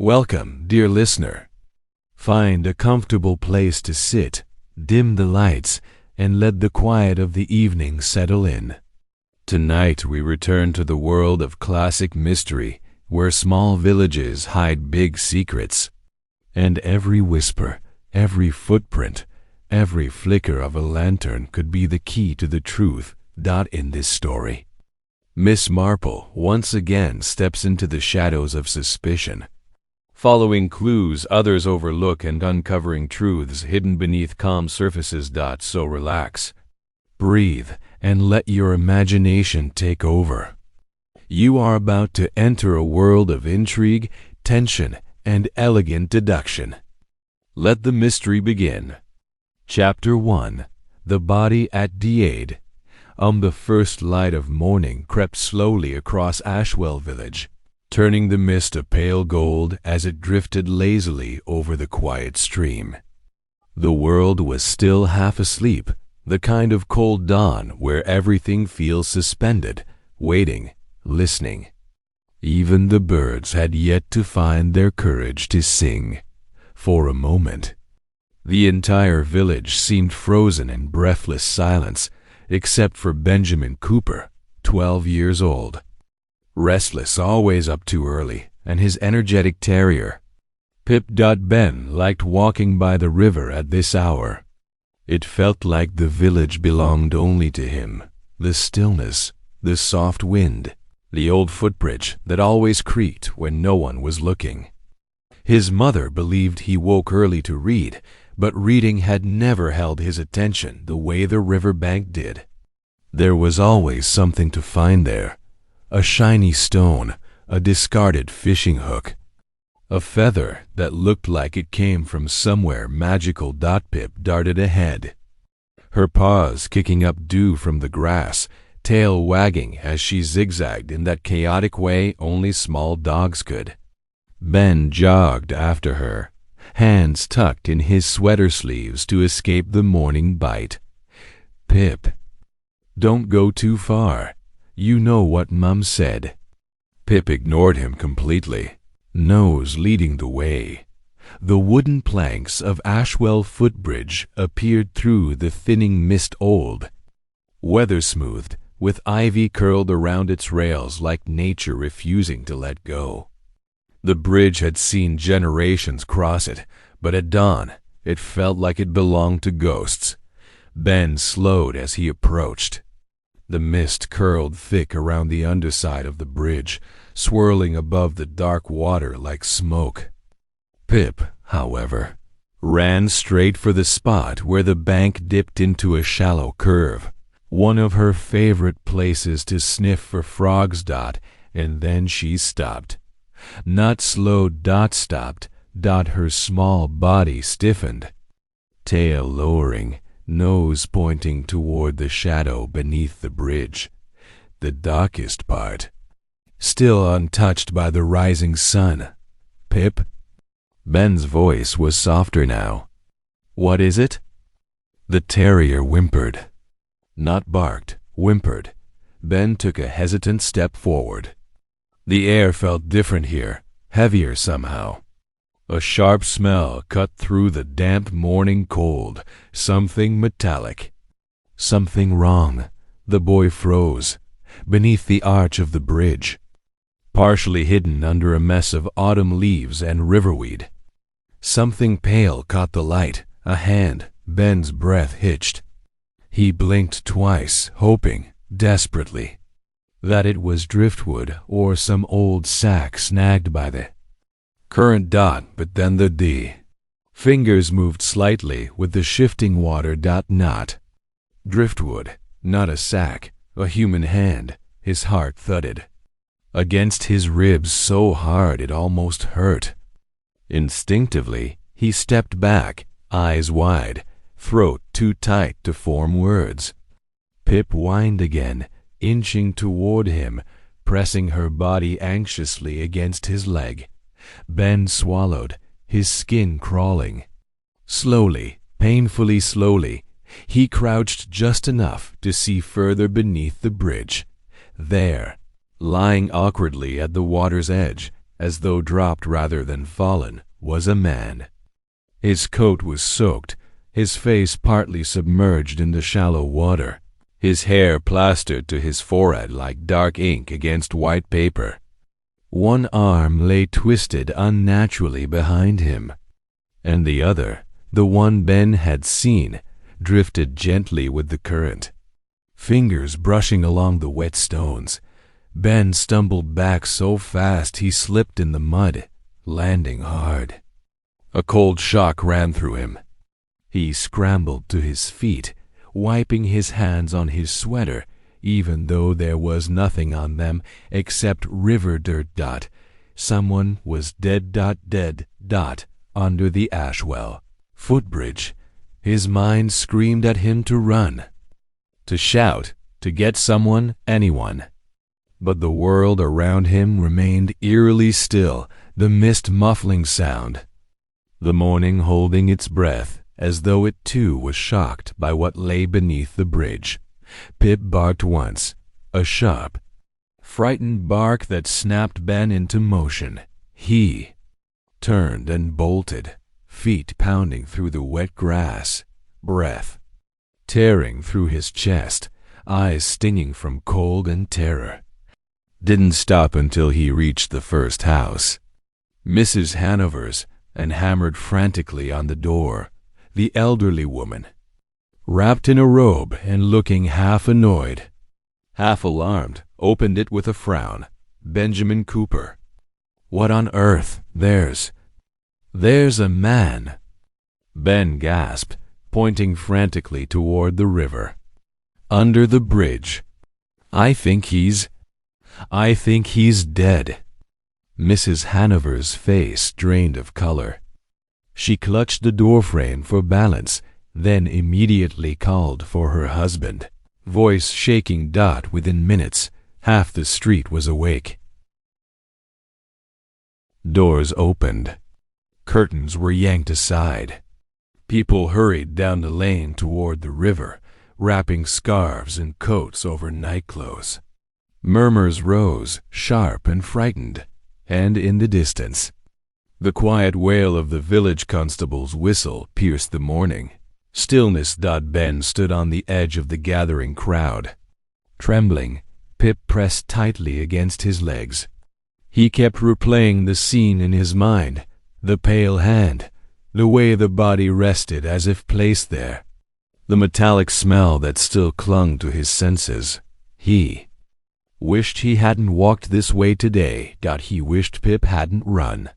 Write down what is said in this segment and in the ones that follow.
Welcome, dear listener. Find a comfortable place to sit, dim the lights, and let the quiet of the evening settle in. Tonight we return to the world of classic mystery, where small villages hide big secrets. And every whisper, every footprint, every flicker of a lantern could be the key to the truth in this story. Miss Marple once again steps into the shadows of suspicion, following clues others overlook and uncovering truths hidden beneath calm surfaces. So relax, breathe, and let your imagination take over. You are about to enter a world of intrigue, tension, and elegant deduction. Let the mystery begin. Chapter 1. The Body at Diade. The first light of morning crept slowly across Ashwell village, turning the mist a pale gold as it drifted lazily over the quiet stream. The world was still half asleep, the kind of cold dawn where everything feels suspended, waiting, listening. Even the birds had yet to find their courage to sing. For a moment, the entire village seemed frozen in breathless silence, except for Benjamin Cooper, 12 years old. Restless, always up too early, and his energetic terrier, Pip. Ben liked walking by the river at this hour. It felt like the village belonged only to him. The stillness, the soft wind, the old footbridge that always creaked when no one was looking. His mother believed he woke early to read, but reading had never held his attention the way the riverbank did. There was always something to find there. A shiny stone, a discarded fishing hook, a feather that looked like it came from somewhere magical. Pip darted ahead, her paws kicking up dew from the grass, tail wagging as she zigzagged in that chaotic way only small dogs could. Ben jogged after her, hands tucked in his sweater sleeves to escape the morning bite. "Pip, don't go too far. You know what Mum said." Pip ignored him completely, nose leading the way. The wooden planks of Ashwell Footbridge appeared through the thinning mist, old, weather-smoothed, with ivy curled around its rails like nature refusing to let go. The bridge had seen generations cross it, but at dawn it felt like it belonged to ghosts. Ben slowed as he approached. The mist curled thick around the underside of the bridge, swirling above the dark water like smoke. Pip, however, ran straight for the spot where the bank dipped into a shallow curve, one of her favorite places to sniff for frogs. And then she stopped. Not slow. Stopped. Her small body stiffened, tail lowering, nose pointing toward the shadow beneath the bridge, the darkest part, still untouched by the rising sun. "Pip?" Ben's voice was softer now. "What is it?" The terrier whimpered. Not barked, whimpered. Ben took a hesitant step forward. The air felt different here, heavier somehow. A sharp smell cut through the damp morning cold, something metallic. Something wrong. The boy froze, beneath the arch of the bridge, partially hidden under a mess of autumn leaves and riverweed. Something pale caught the light, a hand. Ben's breath hitched. He blinked twice, hoping, desperately, that it was driftwood or some old sack snagged by the current. But then the fingers moved slightly with the shifting water. Not driftwood, not a sack, a human hand. His heart thudded against his ribs so hard it almost hurt. Instinctively, he stepped back, eyes wide, throat too tight to form words. Pip whined again, inching toward him, pressing her body anxiously against his leg. Ben swallowed, his skin crawling. Slowly, painfully slowly, he crouched just enough to see further beneath the bridge. There, lying awkwardly at the water's edge, as though dropped rather than fallen, was a man. His coat was soaked, his face partly submerged in the shallow water, his hair plastered to his forehead like dark ink against white paper. One arm lay twisted unnaturally behind him, and the other, the one Ben had seen, drifted gently with the current. Fingers brushing along the wet stones, Ben stumbled back so fast he slipped in the mud, landing hard. A cold shock ran through him. He scrambled to his feet, wiping his hands on his sweater, even though there was nothing on them except river dirt. Someone was dead. Under the Ashwell Footbridge. His mind screamed at him to run, to shout, to get someone, anyone. But the world around him remained eerily still, the mist muffling sound, the morning holding its breath, as though it too was shocked by what lay beneath the bridge. Pip barked once, a sharp, frightened bark that snapped Ben into motion. He turned and bolted, feet pounding through the wet grass, breath tearing through his chest, eyes stinging from cold and terror. Didn't stop until he reached the first house, Mrs. Hanover's, and hammered frantically on the door. The elderly woman, wrapped in a robe and looking half annoyed, half alarmed, opened it with a frown. Benjamin Cooper. What on earth? There's a man. Ben gasped, pointing frantically toward the river. Under the bridge. I think he's dead. Mrs. Hanover's face drained of color. She clutched the doorframe for balance, then immediately called for her husband. Voice shaking. Within minutes, half the street was awake. Doors opened. Curtains were yanked aside. People hurried down the lane toward the river, wrapping scarves and coats over nightclothes. Murmurs rose, sharp and frightened, and in the distance, the quiet wail of the village constable's whistle pierced the morning. Stillness. Ben stood on the edge of the gathering crowd. Trembling, Pip pressed tightly against his legs. He kept replaying the scene in his mind, the pale hand, the way the body rested as if placed there, the metallic smell that still clung to his senses. He wished he hadn't walked this way today. He wished Pip hadn't run.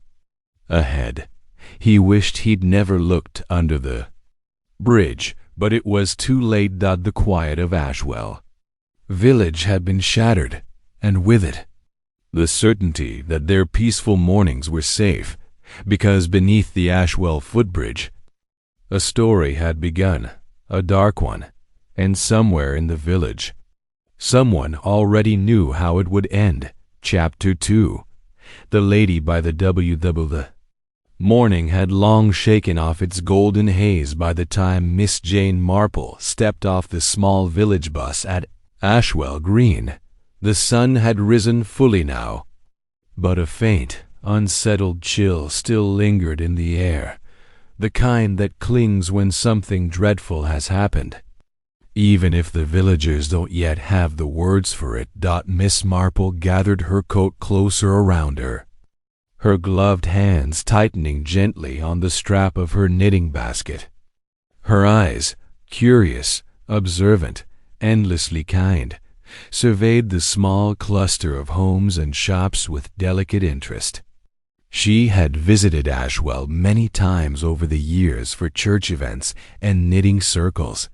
Ahead, he wished he'd never looked under the bridge, but it was too late. The quiet of Ashwell village had been shattered, and with it, the certainty that their peaceful mornings were safe, because beneath the Ashwell Footbridge, a story had begun, a dark one, and somewhere in the village, someone already knew how it would end. Chapter 2. The lady by the The morning had long shaken off its golden haze by the time Miss Jane Marple stepped off the small village bus at Ashwell Green. The sun had risen fully now, but a faint, unsettled chill still lingered in the air, the kind that clings when something dreadful has happened. Even if the villagers don't yet have the words for it. Miss Marple gathered her coat closer around her, her gloved hands tightening gently on the strap of her knitting basket. Her eyes, curious, observant, endlessly kind, surveyed the small cluster of homes and shops with delicate interest. She had visited Ashwell many times over the years for church events and knitting circles,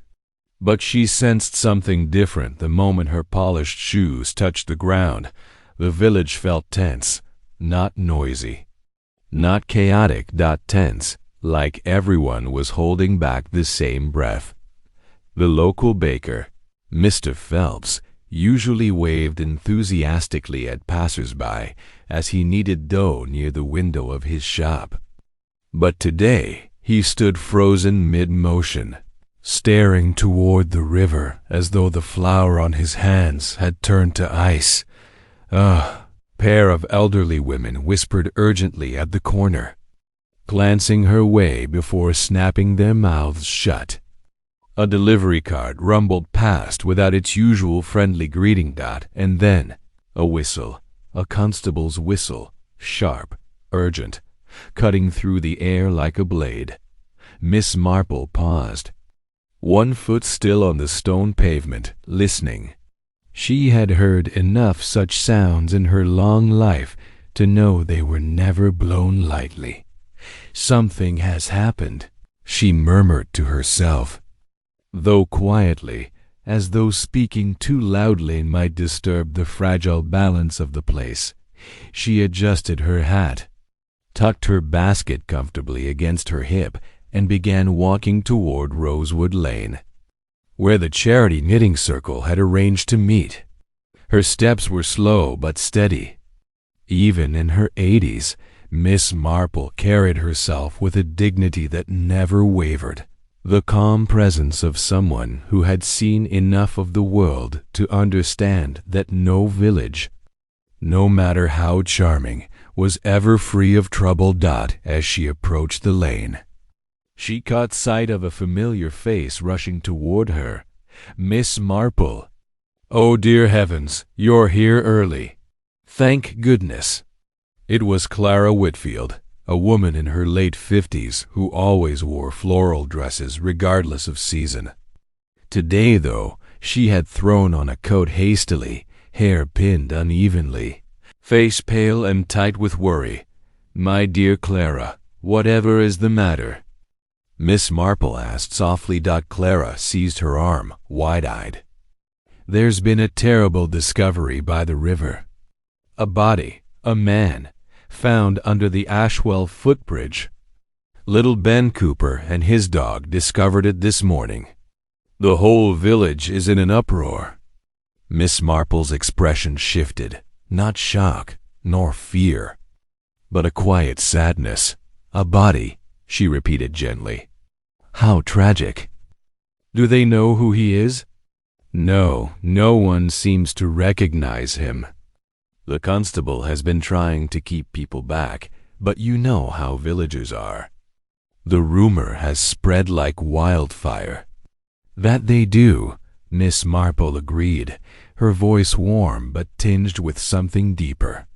but she sensed something different the moment her polished shoes touched the ground. The village felt tense, not noisy, not chaotic. Tense, like everyone was holding back the same breath. The local baker, Mr. Phelps, usually waved enthusiastically at passers-by as he kneaded dough near the window of his shop. But today he stood frozen mid-motion, staring toward the river as though the flour on his hands had turned to ice. pair of elderly women whispered urgently at the corner, glancing her way before snapping their mouths shut. A delivery cart rumbled past without its usual friendly greeting, and then a whistle, a constable's whistle, sharp, urgent, cutting through the air like a blade. Miss Marple paused, one foot still on the stone pavement, listening. She had heard enough such sounds in her long life to know they were never blown lightly. "Something has happened," she murmured to herself, though quietly, as though speaking too loudly might disturb the fragile balance of the place. She adjusted her hat, tucked her basket comfortably against her hip, and began walking toward Rosewood Lane, where the charity knitting circle had arranged to meet. Her steps were slow but steady. Even in her 80s, Miss Marple carried herself with a dignity that never wavered, the calm presence of someone who had seen enough of the world to understand that no village, no matter how charming, was ever free of trouble. As she approached the lane, she caught sight of a familiar face rushing toward her. Miss Marple. "Oh, dear heavens, you're here early. Thank goodness." It was Clara Whitfield, a woman in her late 50s who always wore floral dresses regardless of season. Today, though, she had thrown on a coat hastily, hair pinned unevenly, face pale and tight with worry. "My dear Clara, whatever is the matter?" Miss Marple asked softly. Clara seized her arm, wide-eyed. "There's been a terrible discovery by the river. A body, a man, found under the Ashwell Footbridge. Little Ben Cooper and his dog discovered it this morning. The whole village is in an uproar." Miss Marple's expression shifted, not shock nor fear, but a quiet sadness. "A body," she repeated gently. "How tragic. Do they know who he is?" "No, no one seems to recognize him. The constable has been trying to keep people back, but you know how villagers are. The rumor has spread like wildfire." "That they do," Miss Marple agreed, her voice warm but tinged with something deeper.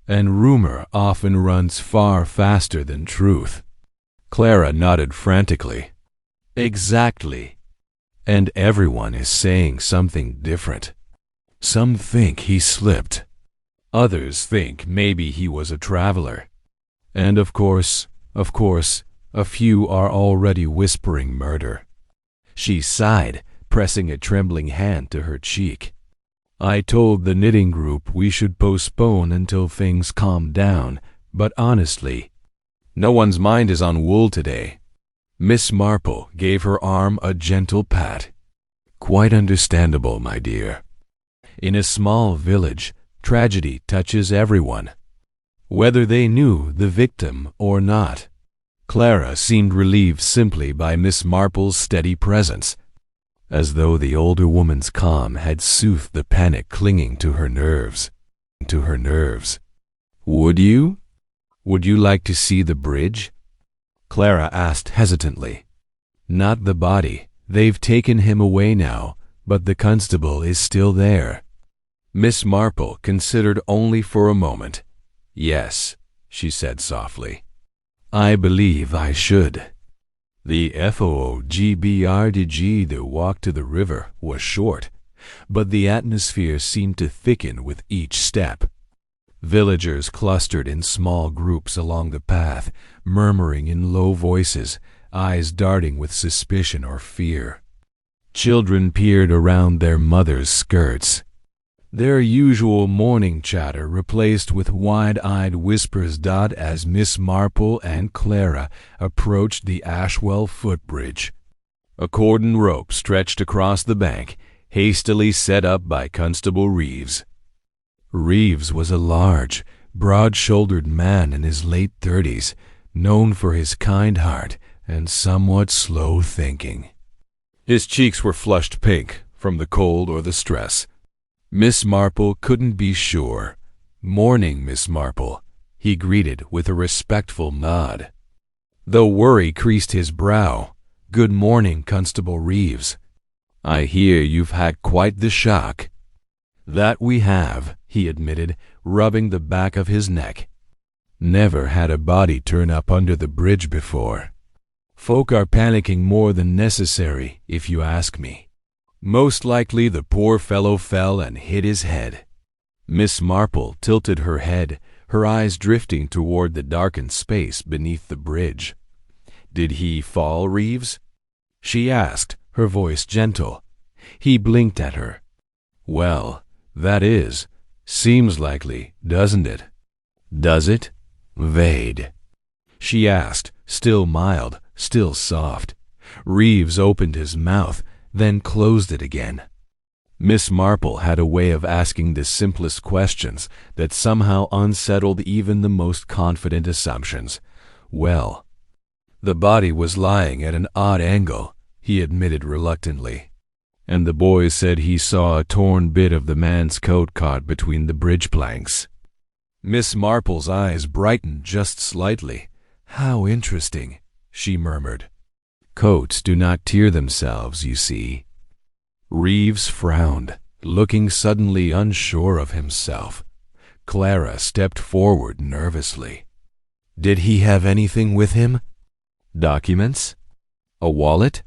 "And rumor often runs far faster than truth." Clara nodded frantically. "Exactly. And everyone is saying something different. Some think he slipped. Others think maybe he was a traveler. And of course, a few are already whispering murder." She sighed, pressing a trembling hand to her cheek. "I told the knitting group we should postpone until things calmed down, but honestly, no one's mind is on wool today." Miss Marple gave her arm a gentle pat. "Quite understandable, my dear. In a small village, tragedy touches everyone, whether they knew the victim or not." Clara seemed relieved simply by Miss Marple's steady presence, as though the older woman's calm had soothed the panic clinging to her nerves. Would you like to see the bridge?" Clara asked hesitantly. "Not the body. They've taken him away now, but the constable is still there." Miss Marple considered only for a moment. "Yes," she said softly. "I believe I should." The FOOGBRDG, the walk to the river, was short, but the atmosphere seemed to thicken with each step. Villagers clustered in small groups along the path, murmuring in low voices, eyes darting with suspicion or fear. Children peered around their mothers' skirts, their usual morning chatter replaced with wide-eyed whispers. As Miss Marple and Clara approached the Ashwell Footbridge, a cordon rope stretched across the bank, hastily set up by Constable Reeves. Reeves was a large, broad-shouldered man in his late 30s, known for his kind heart and somewhat slow thinking. His cheeks were flushed pink from the cold or the stress. Miss Marple couldn't be sure, "Morning, Miss Marple," he greeted with a respectful nod. Though worry creased his brow, "Good morning, Constable Reeves. I hear you've had quite the shock." "That we have," he admitted, rubbing the back of his neck. "Never had a body turn up under the bridge before. Folk are panicking more than necessary, if you ask me. Most likely the poor fellow fell and hit his head." Miss Marple tilted her head, her eyes drifting toward the darkened space beneath the bridge. "Did he fall, Reeves?" she asked, her voice gentle. He blinked at her. "Well, that seems likely, doesn't it?" "Does it, Vade?" she asked, still mild, still soft. Reeves opened his mouth, then closed it again. Miss Marple had a way of asking the simplest questions that somehow unsettled even the most confident assumptions. "Well, the body was lying at an odd angle," he admitted reluctantly, "and the boys said he saw a torn bit of the man's coat caught between the bridge planks." Miss Marple's eyes brightened just slightly. "How interesting," she murmured. "Coats do not tear themselves, you see." Reeves frowned, looking suddenly unsure of himself. Clara stepped forward nervously. "Did he have anything with him? Documents? A wallet?"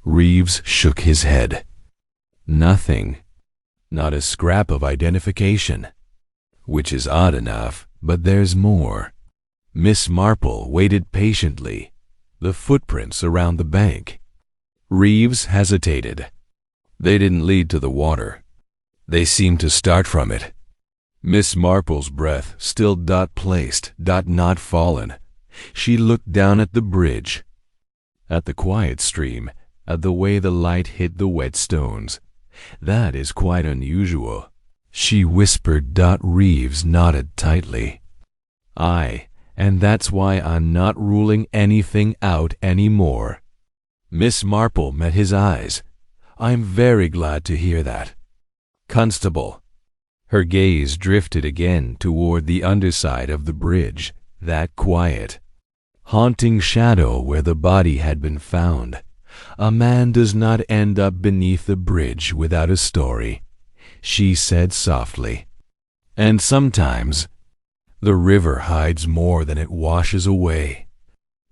Reeves shook his head. "Nothing. Not a scrap of identification. Which is odd enough, but there's more." Miss Marple waited patiently. The footprints around the bank. Reeves hesitated. "They didn't lead to the water. They seemed to start from it." Miss Marple's breath still placed, not fallen. She looked down at the bridge, at the quiet stream, at the way the light hit the wet stones. "That is quite unusual," she whispered. Reeves nodded tightly. "Aye, and that's why I'm not ruling anything out anymore." Miss Marple met his eyes. "I'm very glad to hear that. Constable." Her gaze drifted again toward the underside of the bridge, that quiet, haunting shadow where the body had been found. "A man does not end up beneath the bridge without a story," she said softly. "And sometimes the river hides more than it washes away."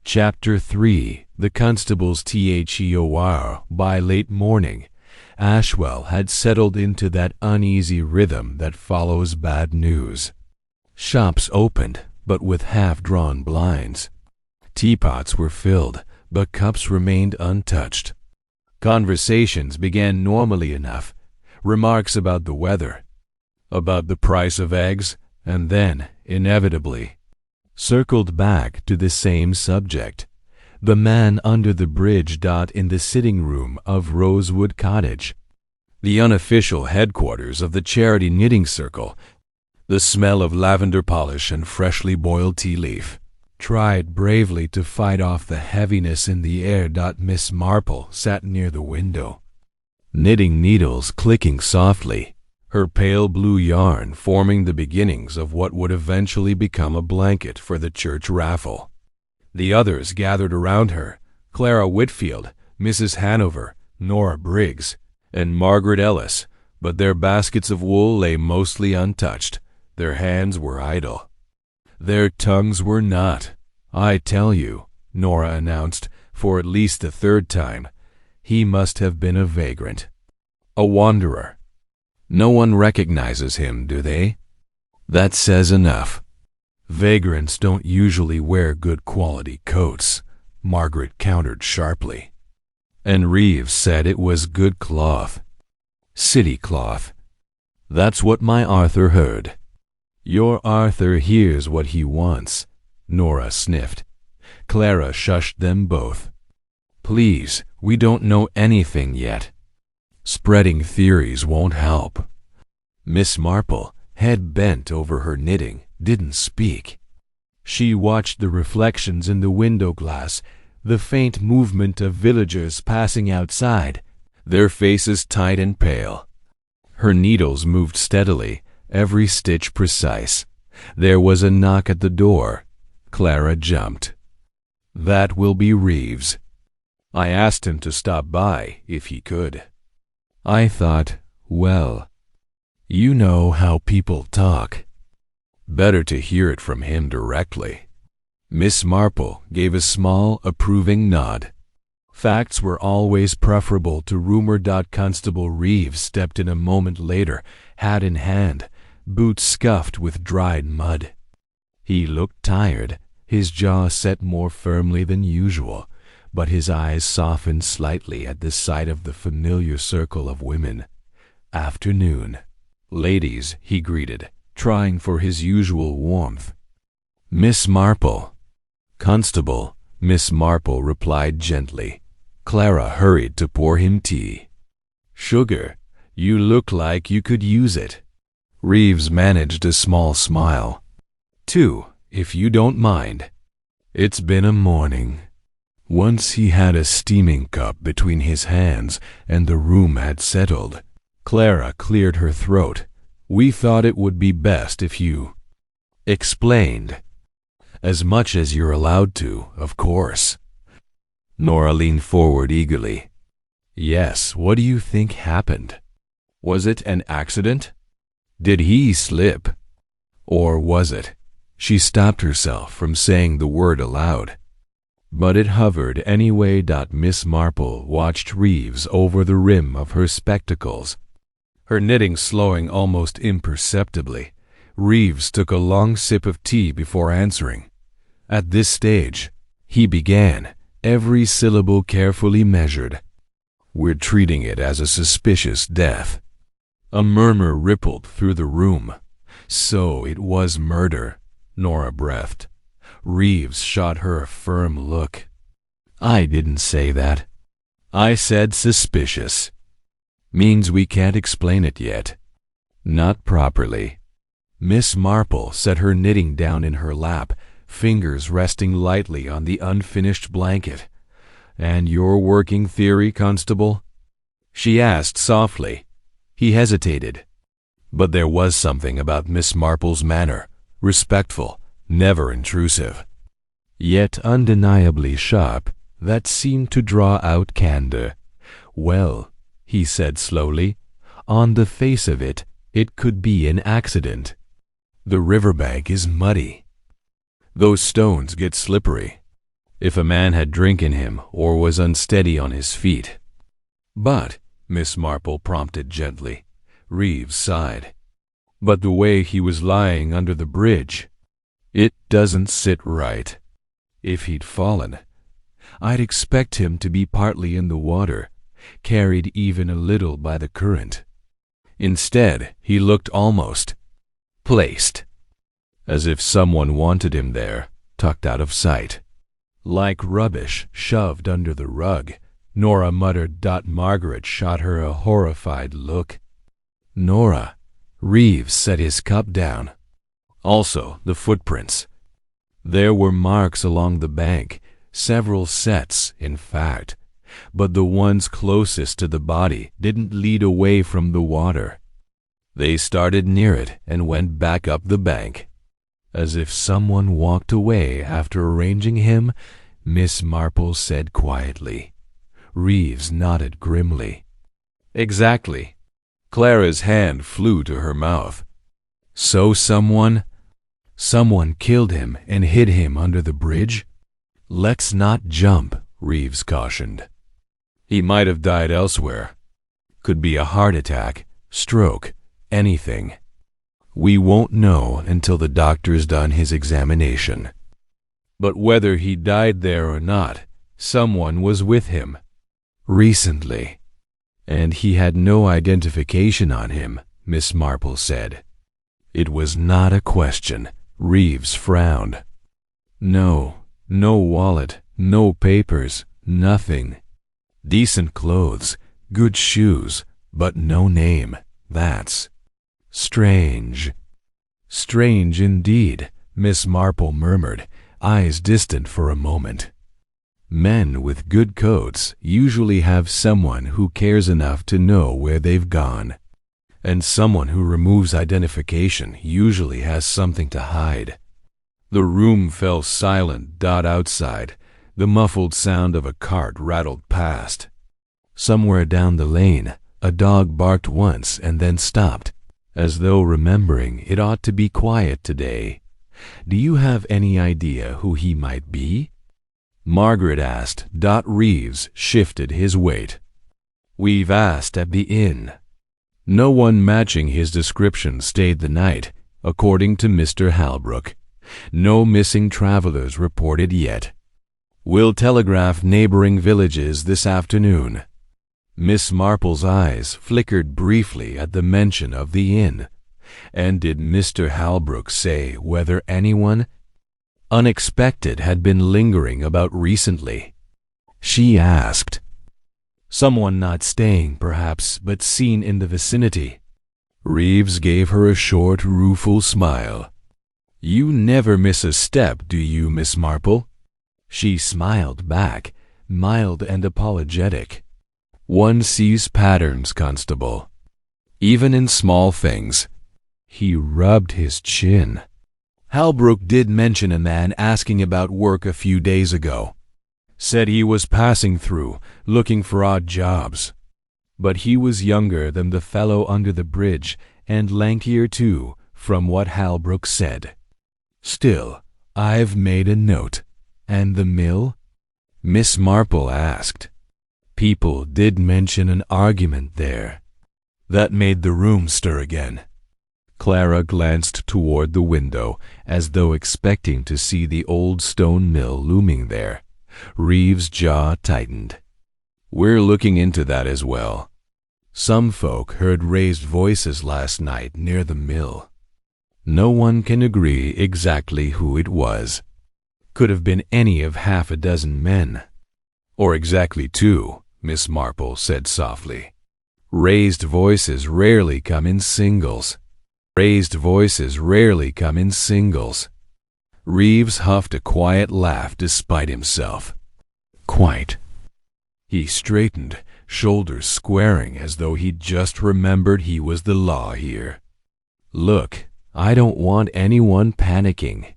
Chapter 3. The Constable's THEOR. By late morning, Ashwell had settled into that uneasy rhythm that follows bad news. Shops opened, but with half-drawn blinds. Teapots were filled, but cups remained untouched. Conversations began normally enough. Remarks about the weather, about the price of eggs, and then, inevitably, circled back to the same subject. The man under the bridge. In the sitting room of Rosewood Cottage, the unofficial headquarters of the charity knitting circle, the smell of lavender polish and freshly boiled tea leaf tried bravely to fight off the heaviness in the air. Miss Marple sat near the window, knitting needles clicking softly, her pale blue yarn forming the beginnings of what would eventually become a blanket for the church raffle. The others gathered around her: Clara Whitfield, Mrs. Hanover, Nora Briggs, and Margaret Ellis, but their baskets of wool lay mostly untouched. Their hands were idle. Their tongues were not. "I tell you," Nora announced, for at least the third time, "he must have been a vagrant. A wanderer. No one recognizes him, do they? That says enough." "Vagrants don't usually wear good quality coats," Margaret countered sharply. "And Reeves said it was good cloth. City cloth. That's what my Arthur heard." "Your Arthur hears what he wants," Nora sniffed. Clara shushed them both. "Please, we don't know anything yet. Spreading theories won't help." Miss Marple, head bent over her knitting, didn't speak. She watched the reflections in the window glass, the faint movement of villagers passing outside, their faces tight and pale. Her needles moved steadily, every stitch precise. There was a knock at the door. Clara jumped. "That will be Reeves. I asked him to stop by if he could." I thought, well, you know how people talk. Better to hear it from him directly. Miss Marple gave a small, approving nod. Facts were always preferable to rumor. Constable Reeves stepped in a moment later, hat in hand, boots scuffed with dried mud. He looked tired, his jaw set more firmly than usual, but his eyes softened slightly at the sight of the familiar circle of women. "Afternoon. Ladies," he greeted, trying for his usual warmth. "Miss Marple." "Constable," Miss Marple replied gently. Clara hurried to pour him tea. "Sugar, you look like you could use it." Reeves managed a small smile. "Two, if you don't mind. It's been a morning." Once he had a steaming cup between his hands and the room had settled, Clara cleared her throat. "We thought it would be best if you explained. As much as you're allowed to, of course." Nora leaned forward eagerly. "Yes, what do you think happened? Was it an accident? Did he slip? Or was it—" She stopped herself from saying the word aloud. But it hovered anyway. Miss Marple watched Reeves over the rim of her spectacles, her knitting slowing almost imperceptibly. Reeves took a long sip of tea before answering. At this stage, he began, every syllable carefully measured. "We're treating it as a suspicious death." A murmur rippled through the room. "So it was murder," Nora breathed. Reeves shot her a firm look. "I didn't say that. I said suspicious. Means we can't explain it yet." "Not properly." Miss Marple set her knitting down in her lap, fingers resting lightly on the unfinished blanket. "And your working theory, Constable?" she asked softly. He hesitated. But there was something about Miss Marple's manner, respectful, never intrusive, yet undeniably sharp, that seemed to draw out candor. "Well," he said slowly, "on the face of it, it could be an accident. The riverbank is muddy. Those stones get slippery. If a man had drink in him or was unsteady on his feet." "But," Miss Marple prompted gently. Reeves sighed. "But the way he was lying under the bridge, it doesn't sit right. If he'd fallen, I'd expect him to be partly in the water, carried even a little by the current. Instead, he looked almost placed, as if someone wanted him there, tucked out of sight. Like rubbish shoved under the rug," Nora muttered. Margaret shot her a horrified look. "Nora," Reeves set his cup down. "Also the footprints. There were marks along the bank, several sets, in fact, but the ones closest to the body didn't lead away from the water. They started near it and went back up the bank." "As if someone walked away after arranging him," Miss Marple said quietly. Reeves nodded grimly. "Exactly." Clara's hand flew to her mouth. "So someone killed him and hid him under the bridge?" "Let's not jump," Reeves cautioned. "He might have died elsewhere. Could be a heart attack, stroke, anything. We won't know until the doctor's done his examination. But whether he died there or not, someone was with him recently. And he had no identification on him," Miss Marple said. "It was not a question." Reeves frowned. No wallet, no papers, nothing. Decent clothes, good shoes, but no name. That's strange." "Strange indeed," Miss Marple murmured, eyes distant for a moment. "Men with good coats usually have someone who cares enough to know where they've gone." and someone who removes identification usually has something to hide. The room fell silent. Outside, the muffled sound of a cart rattled past. Somewhere down the lane, a dog barked once and then stopped, as though remembering it ought to be quiet today. Do you have any idea who he might be? Margaret asked. Reeves shifted his weight. We've asked at the inn. No one matching his description stayed the night, according to Mr. Halbrook. No missing travelers reported yet. We'll telegraph neighboring villages this afternoon. Miss Marple's eyes flickered briefly at the mention of the inn. And did Mr. Halbrook say whether anyone unexpected had been lingering about recently? She asked. Someone not staying, perhaps, but seen in the vicinity. Reeves gave her a short, rueful smile. You never miss a step, do you, Miss Marple? She smiled back, mild and apologetic. One sees patterns, Constable, even in small things. He rubbed his chin. Halbrook did mention a man asking about work a few days ago. Said he was passing through, looking for odd jobs. But he was younger than the fellow under the bridge, and lankier too, from what Halbrook said. Still, I've made a note. And the mill? Miss Marple asked. People did mention an argument there. That made the room stir again. Clara glanced toward the window, as though expecting to see the old stone mill looming there. Reeves' jaw tightened. We're looking into that as well. Some folk heard raised voices last night near the mill. No one can agree exactly who it was. Could have been any of half a dozen men. Or exactly two, Miss Marple said softly. Raised voices rarely come in singles. Raised voices rarely come in singles. Reeves huffed a quiet laugh despite himself. Quite. He straightened, shoulders squaring as though he'd just remembered he was the law here. Look, I don't want anyone panicking.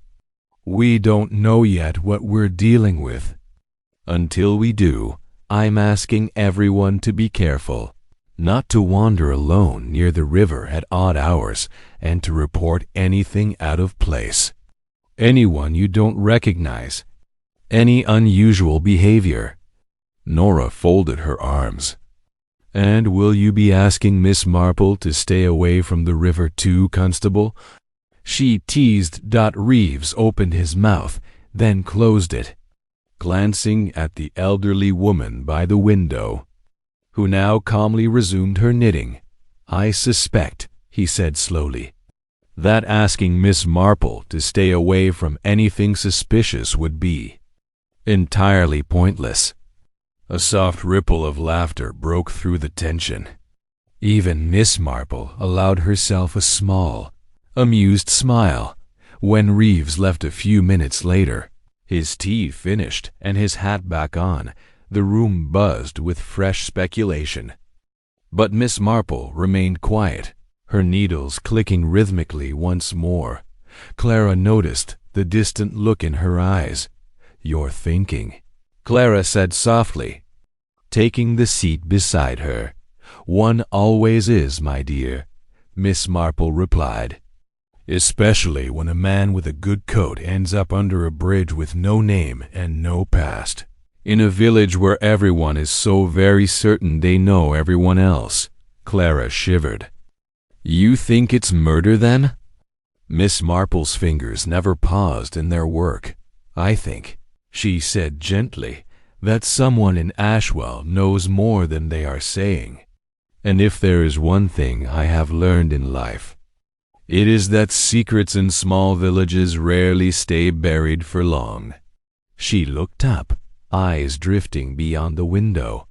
We don't know yet what we're dealing with. Until we do, I'm asking everyone to be careful, not to wander alone near the river at odd hours, and to report anything out of place. Anyone you don't recognize. Any unusual behavior. Nora folded her arms. And will you be asking Miss Marple to stay away from the river too, Constable? She teased. Reeves opened his mouth, then closed it, glancing at the elderly woman by the window, who now calmly resumed her knitting. I suspect, he said slowly, that asking Miss Marple to stay away from anything suspicious would be entirely pointless. A soft ripple of laughter broke through the tension. Even Miss Marple allowed herself a small, amused smile when Reeves left a few minutes later. His tea finished and his hat back on, the room buzzed with fresh speculation. But Miss Marple remained quiet, her needles clicking rhythmically once more. Clara noticed the distant look in her eyes. You're thinking, Clara said softly, taking the seat beside her. One always is, my dear, Miss Marple replied. Especially when a man with a good coat ends up under a bridge with no name and no past. In a village where everyone is so very certain they know everyone else. Clara shivered. You think it's murder, then? Miss Marple's fingers never paused in their work. I think, she said gently, that someone in Ashwell knows more than they are saying. And if there is one thing I have learned in life, it is that secrets in small villages rarely stay buried for long. She looked up, eyes drifting beyond the window,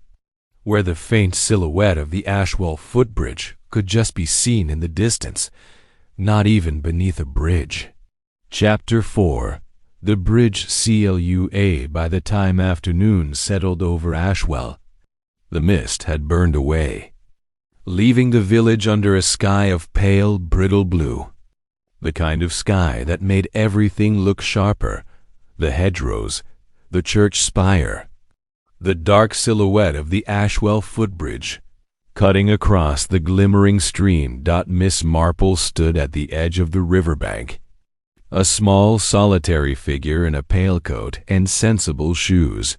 where the faint silhouette of the Ashwell Footbridge could just be seen in the distance, not even beneath a bridge. Chapter 4. The bridge CLUA. By the time afternoon settled over Ashwell, the mist had burned away. leaving the village under a sky of pale, brittle blue. The kind of sky that made everything look sharper: the hedgerows, the church spire, the dark silhouette of the Ashwell Footbridge. Cutting across the glimmering stream, Miss Marple stood at the edge of the riverbank, a small, solitary figure in a pale coat and sensible shoes.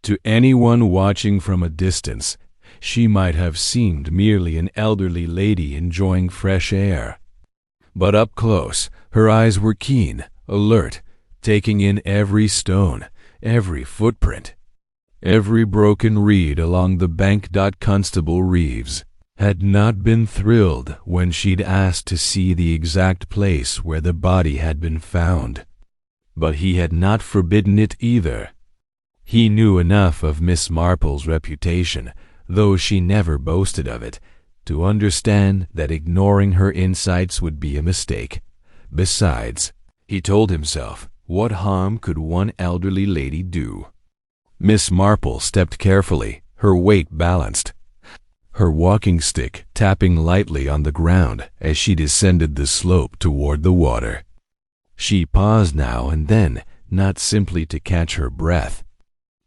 To anyone watching from a distance, she might have seemed merely an elderly lady enjoying fresh air. But up close, her eyes were keen, alert, taking in every stone, every footprint, every broken reed along the bank. Constable Reeves had not been thrilled when she'd asked to see the exact place where the body had been found, but he had not forbidden it either. He knew enough of Miss Marple's reputation, though she never boasted of it, to understand that ignoring her insights would be a mistake. Besides, he told himself, what harm could one elderly lady do? Miss Marple stepped carefully, her weight balanced, her walking stick tapping lightly on the ground as she descended the slope toward the water. She paused now and then, not simply to catch her breath,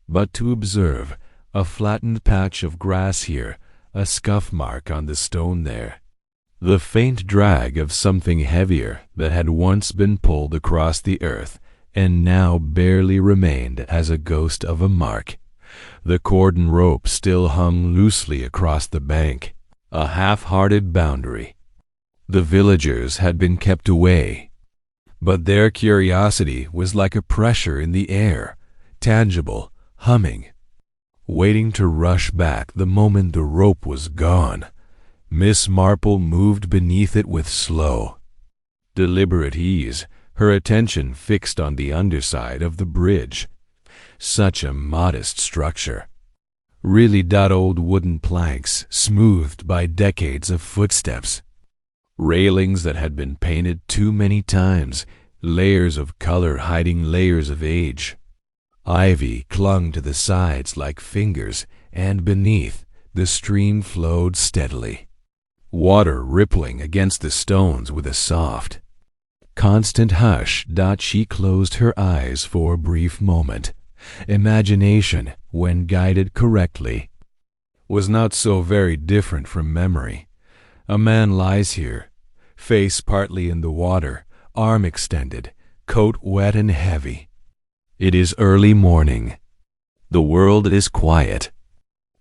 but to observe a flattened patch of grass here, a scuff mark on the stone there, the faint drag of something heavier that had once been pulled across the earth and now barely remained as a ghost of a mark. The cordon rope still hung loosely across the bank, a half-hearted boundary. The villagers had been kept away, but their curiosity was like a pressure in the air, tangible, humming, waiting to rush back the moment the rope was gone. Miss Marple moved beneath it with slow, deliberate ease, her attention fixed on the underside of the bridge. Such a modest structure. Really old wooden planks, smoothed by decades of footsteps. Railings that had been painted too many times, layers of color hiding layers of age. Ivy clung to the sides like fingers, and beneath, the stream flowed steadily, water rippling against the stones with a soft, constant hush. She closed her eyes for a brief moment. Imagination, when guided correctly, was not so very different from memory. A man lies here, face partly in the water, arm extended, coat wet and heavy. It is early morning. The world is quiet.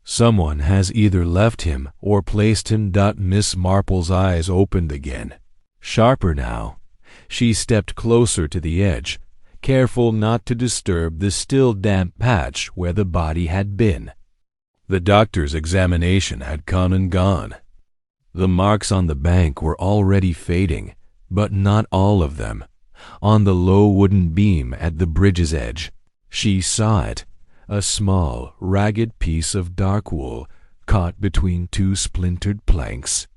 Someone has either left him or placed him. Miss Marple's eyes opened again, sharper now. She stepped closer to the edge, careful not to disturb the still damp patch where the body had been. The doctor's examination had come and gone. The marks on the bank were already fading, but not all of them. On the low wooden beam at the bridge's edge, she saw it, a small, ragged piece of dark wool caught between two splintered planks.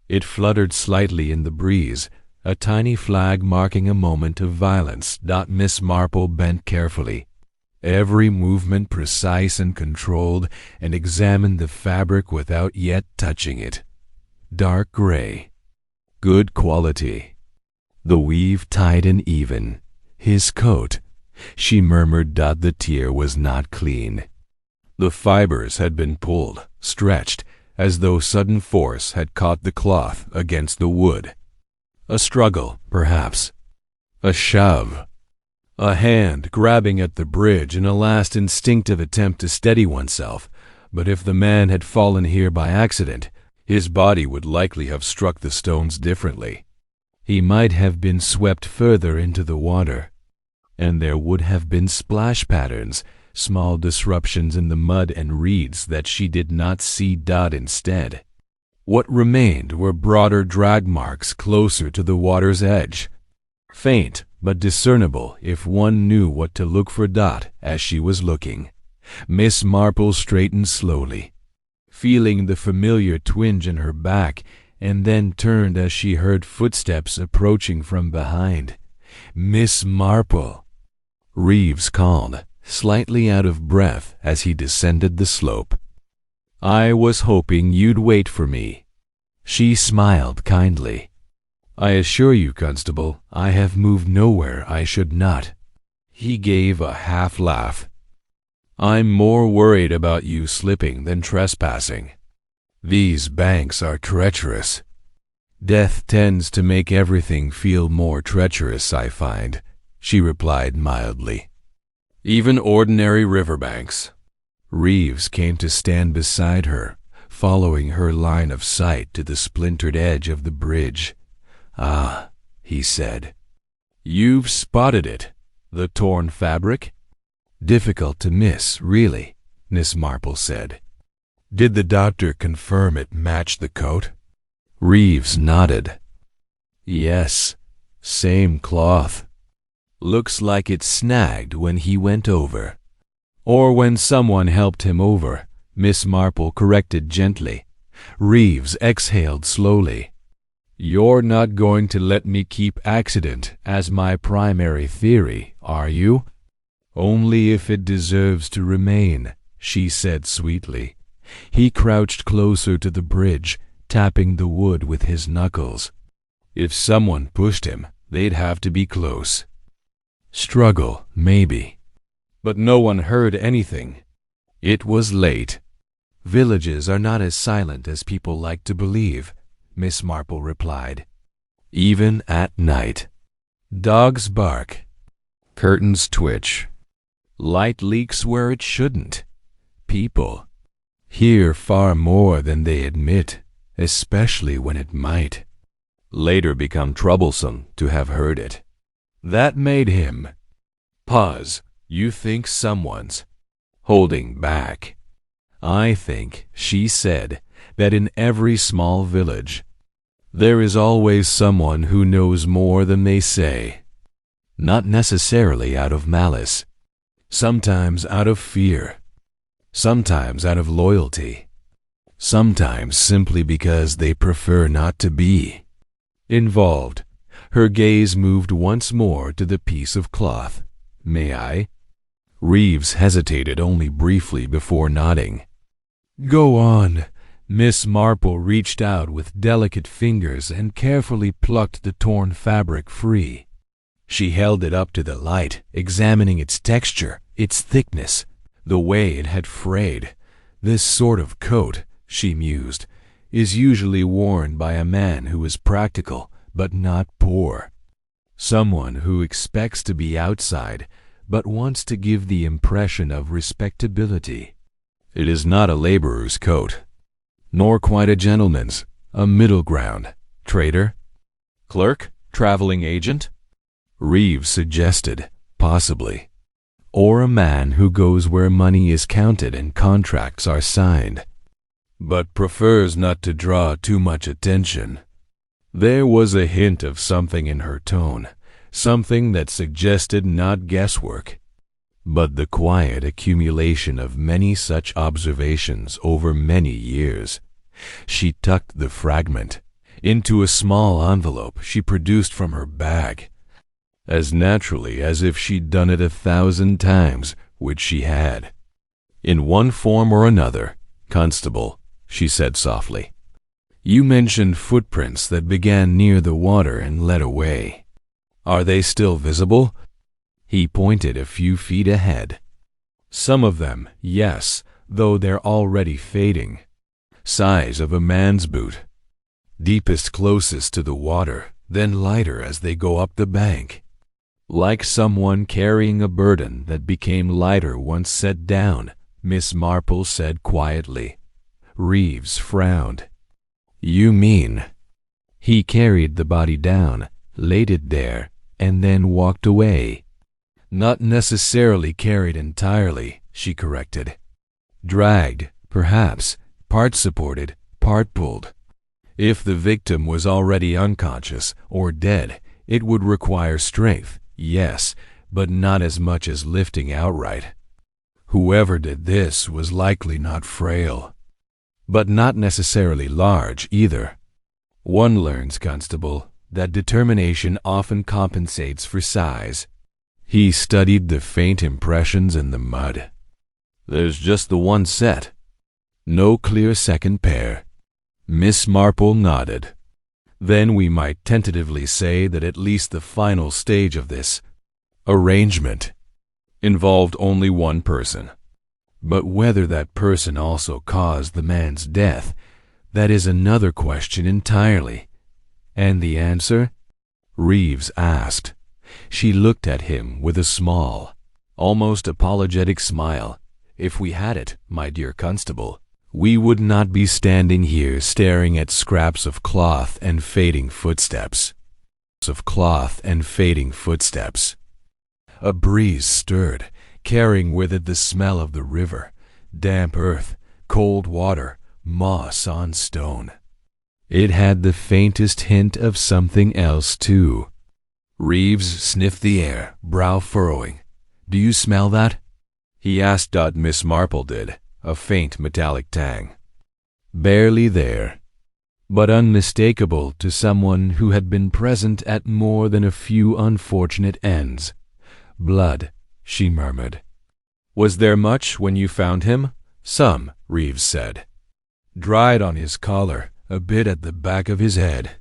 It fluttered slightly in the breeze, a tiny flag marking a moment of violence. Miss Marple bent carefully, every movement precise and controlled, and examined the fabric without yet touching it. Dark gray, good quality. The weave tight and even. His coat, she murmured. The tear was not clean. The fibers had been pulled, stretched, as though sudden force had caught the cloth against the wood. A struggle, perhaps. A shove. A hand grabbing at the bridge in a last instinctive attempt to steady oneself. But if the man had fallen here by accident, his body would likely have struck the stones differently. He might have been swept further into the water, and there would have been splash patterns, small disruptions in the mud and reeds that she did not see. Instead, what remained were broader drag marks closer to the water's edge, faint but discernible if one knew what to look for. As she was looking, Miss Marple straightened slowly, feeling the familiar twinge in her back, and then turned as she heard footsteps approaching from behind. "Miss Marple," Reeves called, slightly out of breath as he descended the slope. I was hoping you'd wait for me." She smiled kindly. "I assure you, Constable, I have moved nowhere I should not." He gave a half laugh. "I'm more worried about you slipping than trespassing. These banks are treacherous. Death tends to make everything feel more treacherous, I find," she replied mildly. "Even ordinary riverbanks." Reeves came to stand beside her, following her line of sight to the splintered edge of the bridge. "Ah," he said. "You've spotted it, the torn fabric?" "Difficult to miss, really," Miss Marple said. "Did the doctor confirm it matched the coat?" Reeves nodded. "Yes, same cloth. Looks like it snagged when he went over." "Or when someone helped him over," Miss Marple corrected gently. Reeves exhaled slowly. "You're not going to let me keep accident as my primary theory, are you?" "Only if it deserves to remain," she said sweetly. He crouched closer to the bridge, tapping the wood with his knuckles. "If someone pushed him, they'd have to be close. Struggle, maybe. But no one heard anything. It was late." "Villages are not as silent as people like to believe," Miss Marple replied. "Even at night. Dogs bark. Curtains twitch. Light leaks where it shouldn't. People hear far more than they admit, especially when it might later become troublesome to have heard it. That made him pause. You think someone's holding back?" "I think," she said, "that in every small village there is always someone who knows more than they say. Not necessarily out of malice. Sometimes out of fear. Sometimes out of loyalty. Sometimes simply because they prefer not to be involved." Her gaze moved once more to the piece of cloth. "May I?" Reeves hesitated only briefly before nodding. "Go on." Miss Marple reached out with delicate fingers and carefully plucked the torn fabric free. She held it up to the light, examining its texture, its thickness, the way it had frayed. "This sort of coat," she mused, "is usually worn by a man who is practical but not poor. Someone who expects to be outside but wants to give the impression of respectability. It is not a laborer's coat, nor quite a gentleman's, a middle ground. Trader? Clerk? Traveling agent?" Reeves suggested, "Possibly. Or a man who goes where money is counted and contracts are signed, but prefers not to draw too much attention." There was a hint of something in her tone, something that suggested not guesswork, but the quiet accumulation of many such observations over many years. She tucked the fragment into a small envelope she produced from her bag, as naturally as if she'd done it 1,000 times, which she had. "In one form or another, Constable," she said softly. "You mentioned footprints that began near the water and led away. Are they still visible?" He pointed a few feet ahead. "Some of them, yes, though they're already fading. Size of a man's boot. Deepest closest to the water, then lighter as they go up the bank. Like someone carrying a burden that became lighter once set down," Miss Marple said quietly. Reeves frowned. "You mean—" "He carried the body down, laid it there, and then walked away." "Not necessarily carried entirely," she corrected. "Dragged, perhaps, part supported, part pulled. If the victim was already unconscious or dead, it would require strength, yes, but not as much as lifting outright. Whoever did this was likely not frail, but not necessarily large either. One learns, Constable, that determination often compensates for size." He studied the faint impressions in the mud. "There's just the one set." No clear second pair. Miss Marple nodded. Then we might tentatively say that at least the final stage of this arrangement involved only one person. But whether that person also caused the man's death, that is another question entirely. And the answer? Reeves asked. She looked at him with a small, almost apologetic smile. If we had it, my dear constable, we would not be standing here staring at scraps of cloth and fading footsteps. A breeze stirred, carrying with it the smell of the river, damp earth, cold water, moss on stone. It had the faintest hint of something else, too. Reeves sniffed the air, brow furrowing. "Do you smell that?" he asked. Miss Marple did, a faint metallic tang. Barely there, but unmistakable to someone who had been present at more than a few unfortunate ends. "Blood," she murmured. "Was there much when you found him?" "Some," Reeves said. "Dried on his collar, a bit at the back of his head.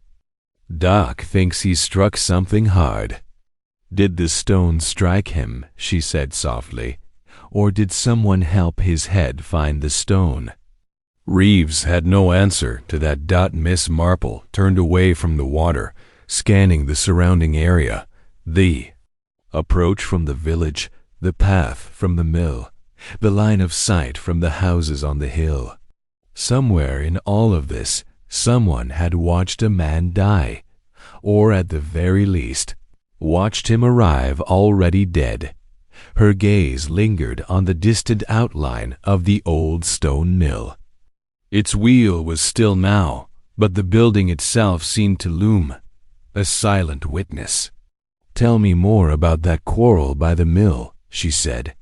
Doc thinks he struck something hard." "Did the stone strike him?" she said softly. "Or did someone help his head find the stone?" Reeves had no answer to that. Miss Marple turned away from the water, scanning the surrounding area. The approach from the village, the path from the mill, the line of sight from the houses on the hill. Somewhere in all of this, someone had watched a man die, or at the very least, watched him arrive already dead. Her gaze lingered on the distant outline of the old stone mill. Its wheel was still now, but the building itself seemed to loom, a silent witness. "Tell me more about that quarrel by the mill," she said.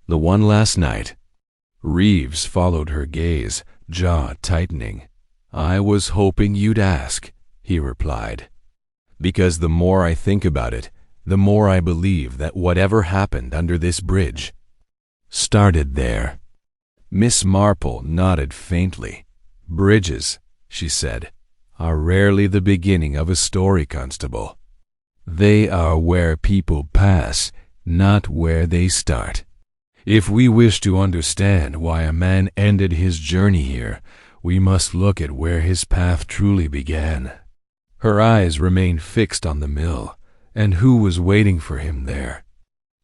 "The one last night?" Reeves followed her gaze, jaw tightening. "I was hoping you'd ask," he replied. "Because the more I think about it, the more I believe that whatever happened under this bridge started there." Miss Marple nodded faintly. "Bridges," she said, "are rarely the beginning of a story, Constable. They are where people pass, not where they start. If we wish to understand why a man ended his journey here, we must look at where his path truly began." Her eyes remained fixed on the mill, and who was waiting for him there?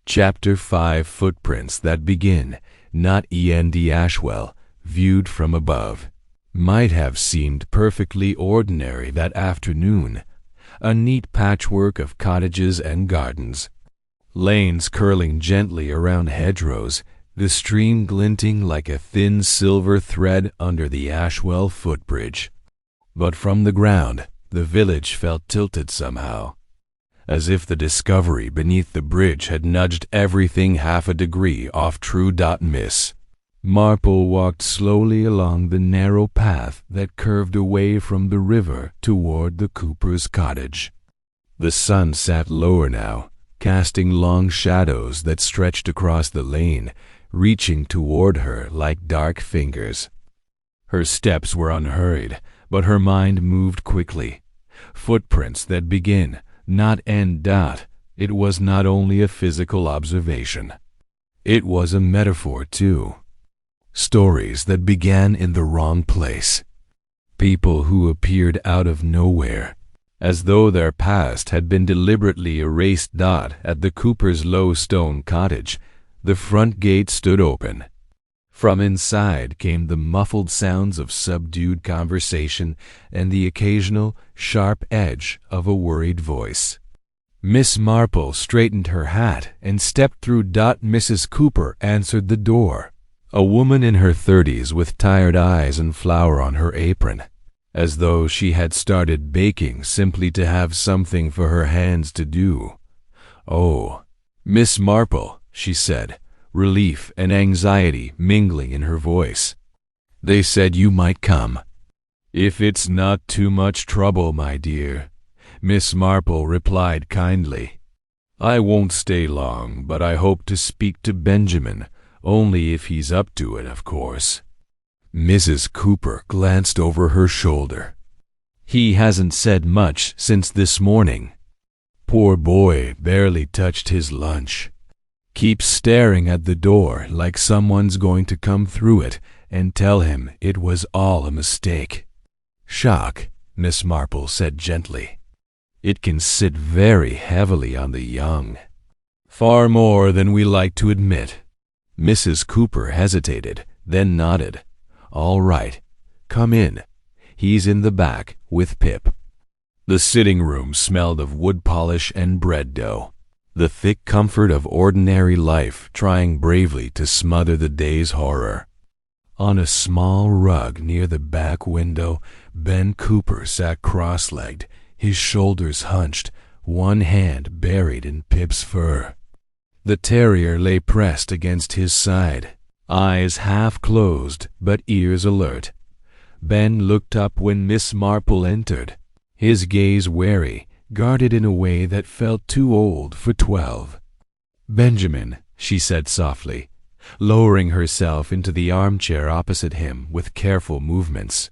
Chapter 5. Footprints that begin, not end. Ashwell, viewed from above, might have seemed perfectly ordinary that afternoon. A neat patchwork of cottages and gardens, lanes curling gently around hedgerows, the stream glinting like a thin silver thread under the Ashwell Footbridge. But from the ground, the village felt tilted somehow, as if the discovery beneath the bridge had nudged everything half a degree off true. Miss Marple walked slowly along the narrow path that curved away from the river toward the cooper's cottage. The sun sat lower now, casting long shadows that stretched across the lane, reaching toward her like dark fingers. Her steps were unhurried, but her mind moved quickly. Footprints that begin, not end. It was not only a physical observation. It was a metaphor, too. Stories that began in the wrong place. People who appeared out of nowhere, as though their past had been deliberately erased. At the cooper's low stone cottage, the front gate stood open. From inside came the muffled sounds of subdued conversation and the occasional sharp edge of a worried voice. Miss Marple straightened her hat and stepped through. Mrs. Cooper answered the door, a woman in her 30s with tired eyes and flour on her apron, as though she had started baking simply to have something for her hands to do. "Oh, Miss Marple," she said, relief and anxiety mingling in her voice. "They said you might come." "If it's not too much trouble, my dear," Miss Marple replied kindly. "I won't stay long, but I hope to speak to Benjamin, only if he's up to it, of course." Mrs. Cooper glanced over her shoulder. He hasn't said much since this morning. Poor boy barely touched his lunch. Keeps staring at the door like someone's going to come through it and tell him it was all a mistake. Shock, Miss Marple said gently. It can sit very heavily on the young. Far more than we like to admit. Mrs. Cooper hesitated, then nodded. All right, come in. He's in the back with Pip. The sitting room smelled of wood polish and bread dough, the thick comfort of ordinary life trying bravely to smother the day's horror. On a small rug near the back window, Ben Cooper sat cross-legged, his shoulders hunched, one hand buried in Pip's fur. The terrier lay pressed against his side, eyes half closed but ears alert. Ben looked up when Miss Marple entered, his gaze wary, guarded in a way that felt too old for 12. "Benjamin," she said softly, lowering herself into the armchair opposite him with careful movements.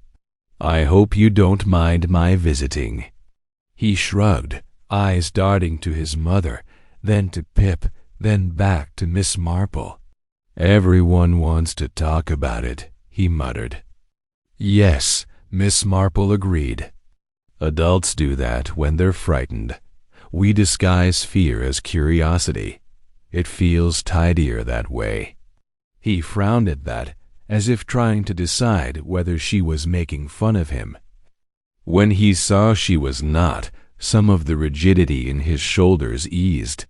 "I hope you don't mind my visiting." He shrugged, eyes darting to his mother, then to Pip, then back to Miss Marple. "Everyone wants to talk about it," he muttered. "Yes," Miss Marple agreed. "Adults do that when they're frightened. We disguise fear as curiosity. It feels tidier that way." He frowned at that, as if trying to decide whether she was making fun of him. When he saw she was not, some of the rigidity in his shoulders eased.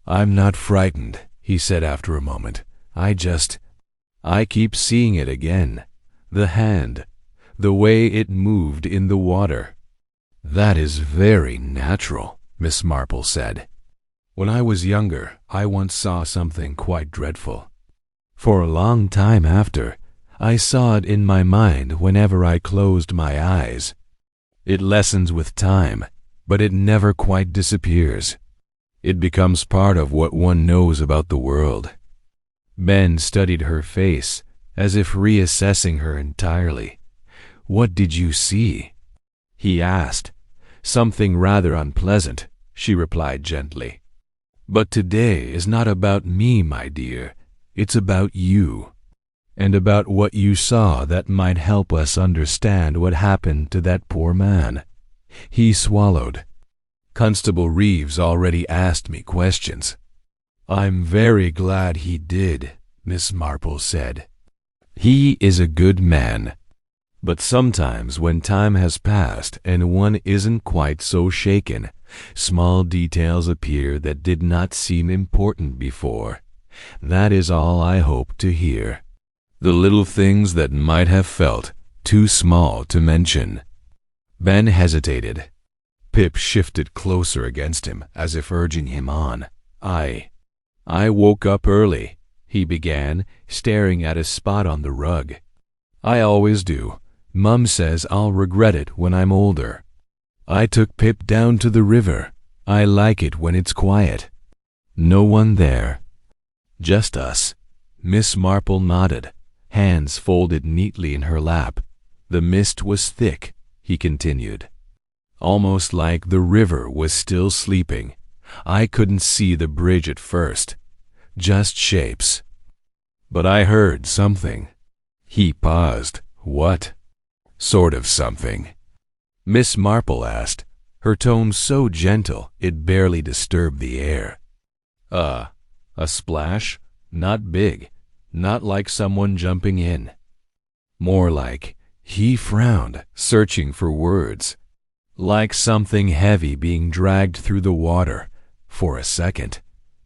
"I'm not frightened," he said after a moment. I keep seeing it again. The hand, the way it moved in the water." "That is very natural," Miss Marple said. "When I was younger, I once saw something quite dreadful. For a long time after, I saw it in my mind whenever I closed my eyes. It lessens with time, but it never quite disappears. It becomes part of what one knows about the world." Ben studied her face, as if reassessing her entirely. "What did you see?" he asked. "Something rather unpleasant," she replied gently. "But today is not about me, my dear. It's about you, and about what you saw that might help us understand what happened to that poor man." He swallowed. "Constable Reeves already asked me questions." "I'm very glad he did," Miss Marple said. "He is a good man. But sometimes when time has passed and one isn't quite so shaken, small details appear that did not seem important before. That is all I hope to hear. The little things that might have felt too small to mention." Ben hesitated. Pip shifted closer against him, as if urging him on. I woke up early," he began, staring at a spot on the rug. "I always do. Mum says I'll regret it when I'm older. I took Pip down to the river. I like it when it's quiet. No one there. Just us." Miss Marple nodded, hands folded neatly in her lap. "The mist was thick," he continued. "Almost like the river was still sleeping. I couldn't see the bridge at first. Just shapes. But I heard something." He paused. "What sort of something?" Miss Marple asked, her tone so gentle it barely disturbed the air. A splash? Not big. Not like someone jumping in. More like," he frowned, searching for words, "like something heavy being dragged through the water for a second.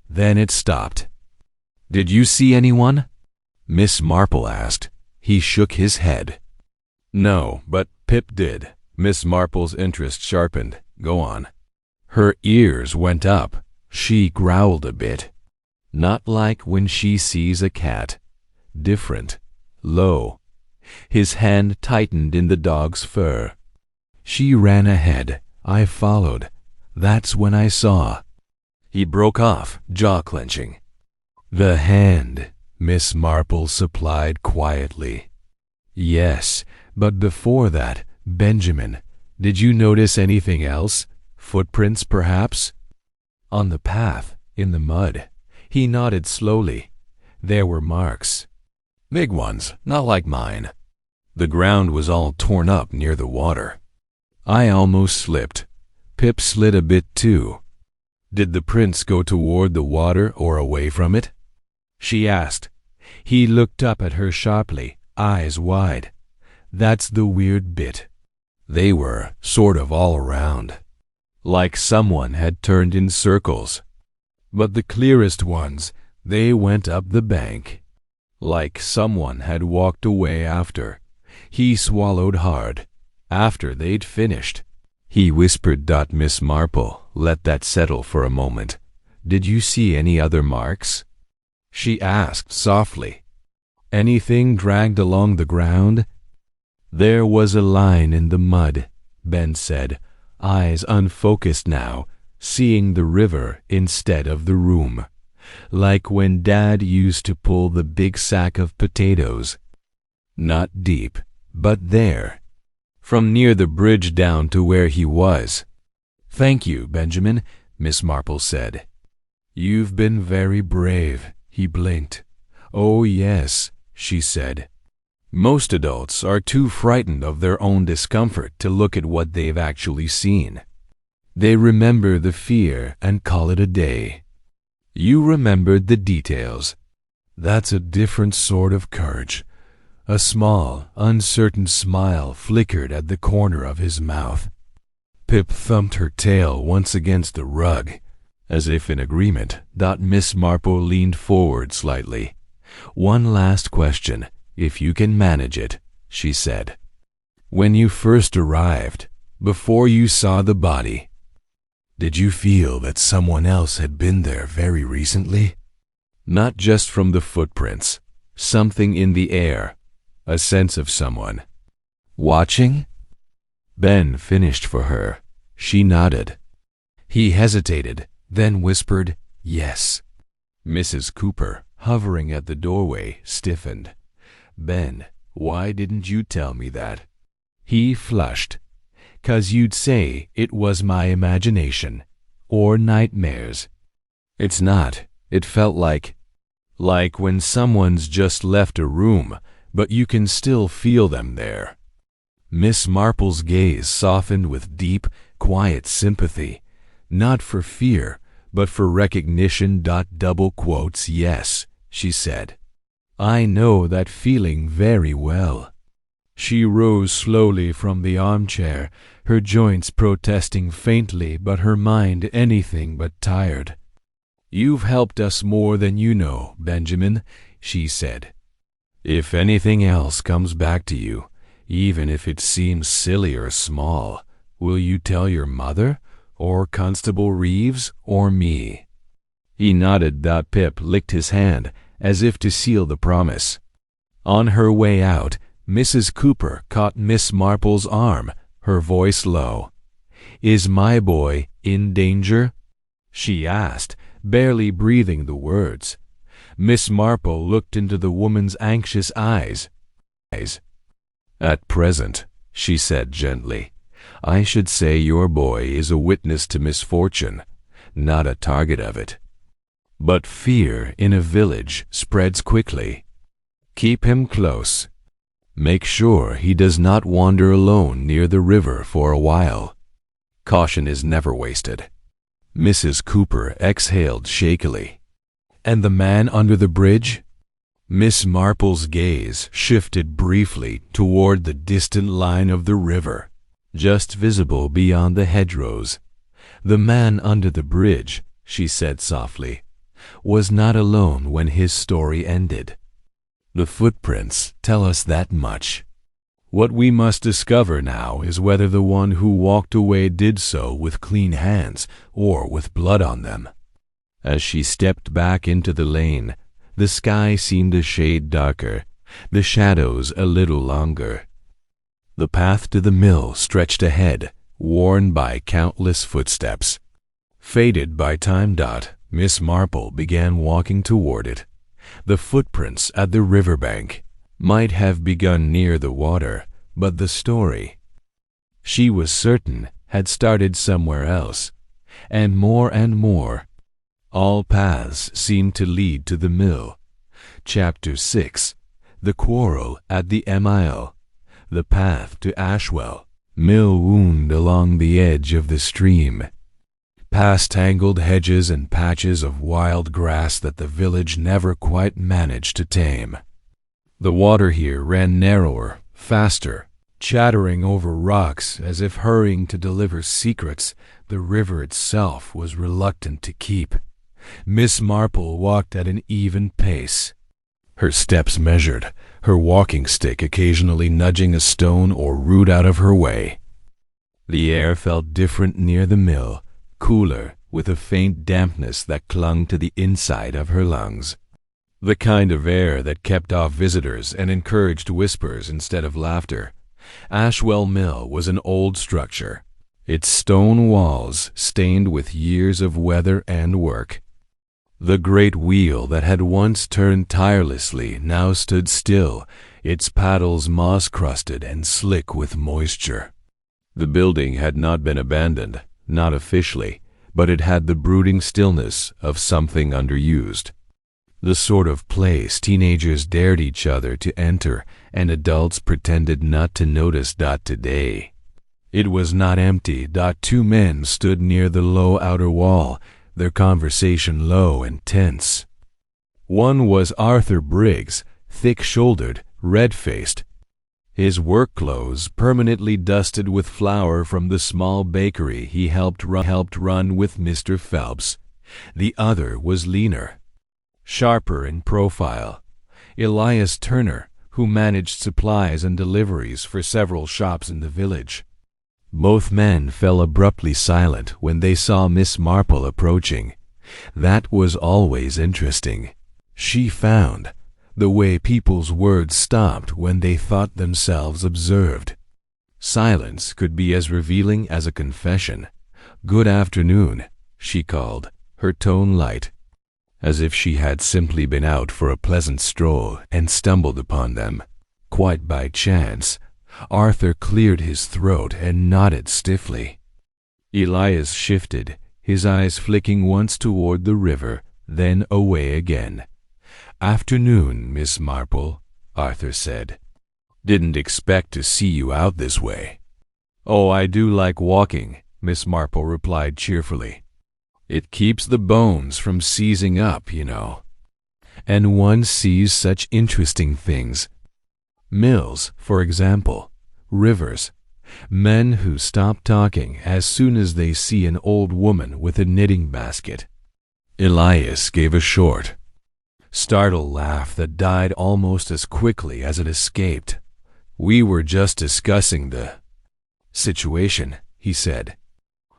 Then it stopped." "Did you see anyone?" Miss Marple asked. He shook his head. "No, but Pip did." Miss Marple's interest sharpened. "Go on." Her ears went up. She growled a bit. "Not like when she sees a cat. Different. Low." His hand tightened in the dog's fur. She ran ahead. I followed. That's when I saw. He broke off, jaw clenching. "The hand," Miss Marple supplied quietly. Yes, but before that, Benjamin, did you notice anything else? Footprints, perhaps? On the path, in the mud. He nodded slowly. There were marks. Big ones, not like mine. The ground was all torn up near the water. I almost slipped. Pip slid a bit too. Did the prints go toward the water or away from it? She asked. He looked up at her sharply, eyes wide. That's the weird bit. They were sort of all around, like someone had turned in circles. But the clearest ones, they went up the bank, like someone had walked away after. He swallowed hard. After they'd finished, he whispered. Miss Marple, let that settle for a moment. Did you see any other marks? She asked softly. Anything dragged along the ground? There was a line in the mud, Ben said, eyes unfocused now, seeing the river instead of the room, like when Dad used to pull the big sack of potatoes. Not deep, but there, from near the bridge down to where he was. Thank you, Benjamin, Miss Marple said. You've been very brave, he blinked. Oh, yes, she said. Most adults are too frightened of their own discomfort to look at what they've actually seen. They remember the fear and call it a day. You remembered the details. That's a different sort of courage. A small, uncertain smile flickered at the corner of his mouth. Pip thumped her tail once against the rug, as if in agreement. Miss Marple leaned forward slightly. One last question, if you can manage it, she said. When you first arrived, before you saw the body, did you feel that someone else had been there very recently? Not just from the footprints, something in the air, a sense of someone watching? Ben finished for her. She nodded. He hesitated, then whispered, yes. Mrs. Cooper, hovering at the doorway, stiffened. Ben, why didn't you tell me that? He flushed. 'Cause you'd say it was my imagination, or nightmares. It's not. It felt like when someone's just left a room, but you can still feel them there. Miss Marple's gaze softened with deep, quiet sympathy, not for fear, but for recognition. Double quotes, yes, she said. I know that feeling very well. She rose slowly from the armchair, her joints protesting faintly, but her mind anything but tired. You've helped us more than you know, Benjamin, she said. If anything else comes back to you, even if it seems silly or small, will you tell your mother, or Constable Reeves, or me? He nodded. Pip licked his hand, as if to seal the promise. On her way out, Mrs. Cooper caught Miss Marple's arm, her voice low. Is my boy in danger? She asked, barely breathing the words. Miss Marple looked into the woman's anxious eyes. At present, she said gently, I should say your boy is a witness to misfortune, not a target of it. But fear in a village spreads quickly. Keep him close. Make sure he does not wander alone near the river for a while. Caution is never wasted. Mrs. Cooper exhaled shakily. And the man under the bridge? Miss Marple's gaze shifted briefly toward the distant line of the river, just visible beyond the hedgerows. The man under the bridge, she said softly, was not alone when his story ended. The footprints tell us that much. What we must discover now is whether the one who walked away did so with clean hands or with blood on them. As she stepped back into the lane, the sky seemed a shade darker, the shadows a little longer. The path to the mill stretched ahead, worn by countless footsteps. Faded by time. Miss Marple began walking toward it. The footprints at the riverbank, might have begun near the water, but the story, she was certain, had started somewhere else, and more, all paths seemed to lead to the mill. Chapter 6. The Quarrel at the Mile. The path to Ashwell. Mill wound along the edge of the stream, past tangled hedges and patches of wild grass that the village never quite managed to tame. The water here ran narrower, faster, chattering over rocks as if hurrying to deliver secrets the river itself was reluctant to keep. Miss Marple walked at an even pace, her steps measured, her walking stick occasionally nudging a stone or root out of her way. The air felt different near the mill, cooler, with a faint dampness that clung to the inside of her lungs. The kind of air that kept off visitors and encouraged whispers instead of laughter. Ashwell Mill was an old structure, its stone walls stained with years of weather and work. The great wheel that had once turned tirelessly now stood still, its paddles moss-crusted and slick with moisture. The building had not been abandoned, not officially, but it had the brooding stillness of something underused. The sort of place teenagers dared each other to enter and adults pretended not to notice. Today, it was not empty. Two men stood near the low outer wall, their conversation low and tense. One was Arthur Briggs, thick-shouldered, red-faced, his work clothes permanently dusted with flour from the small bakery he helped run with Mr. Phelps. The other was leaner, sharper in profile, Elias Turner, who managed supplies and deliveries for several shops in the village. Both men fell abruptly silent when they saw Miss Marple approaching. That was always interesting, she found, the way people's words stopped when they thought themselves observed. Silence could be as revealing as a confession. "Good afternoon," she called, her tone light, as if she had simply been out for a pleasant stroll and stumbled upon them, quite by chance. Arthur cleared his throat and nodded stiffly. Elias shifted, his eyes flicking once toward the river, then away again. "Afternoon, Miss Marple," Arthur said. "Didn't expect to see you out this way." "Oh, I do like walking," Miss Marple replied cheerfully. "It keeps the bones from seizing up, you know. And one sees such interesting things. Mills, for example, rivers, men who stop talking as soon as they see an old woman with a knitting basket." Elias gave a short, startled laugh that died almost as quickly as it escaped. "We were just discussing the situation," he said.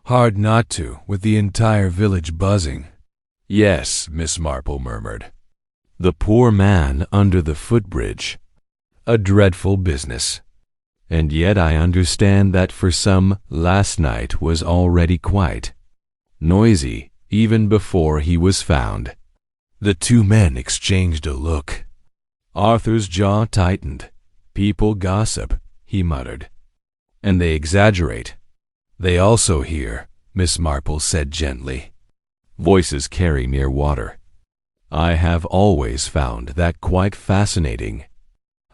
"Hard not to, with the entire village buzzing." "Yes," Miss Marple murmured. "The poor man under the footbridge. A dreadful business. And yet I understand that for some last night was already quite noisy, even before he was found." The two men exchanged a look. Arthur's jaw tightened. "People gossip," he muttered. "And they exaggerate. They also hear," Miss Marple said gently. "Voices carry near water. I have always found that quite fascinating.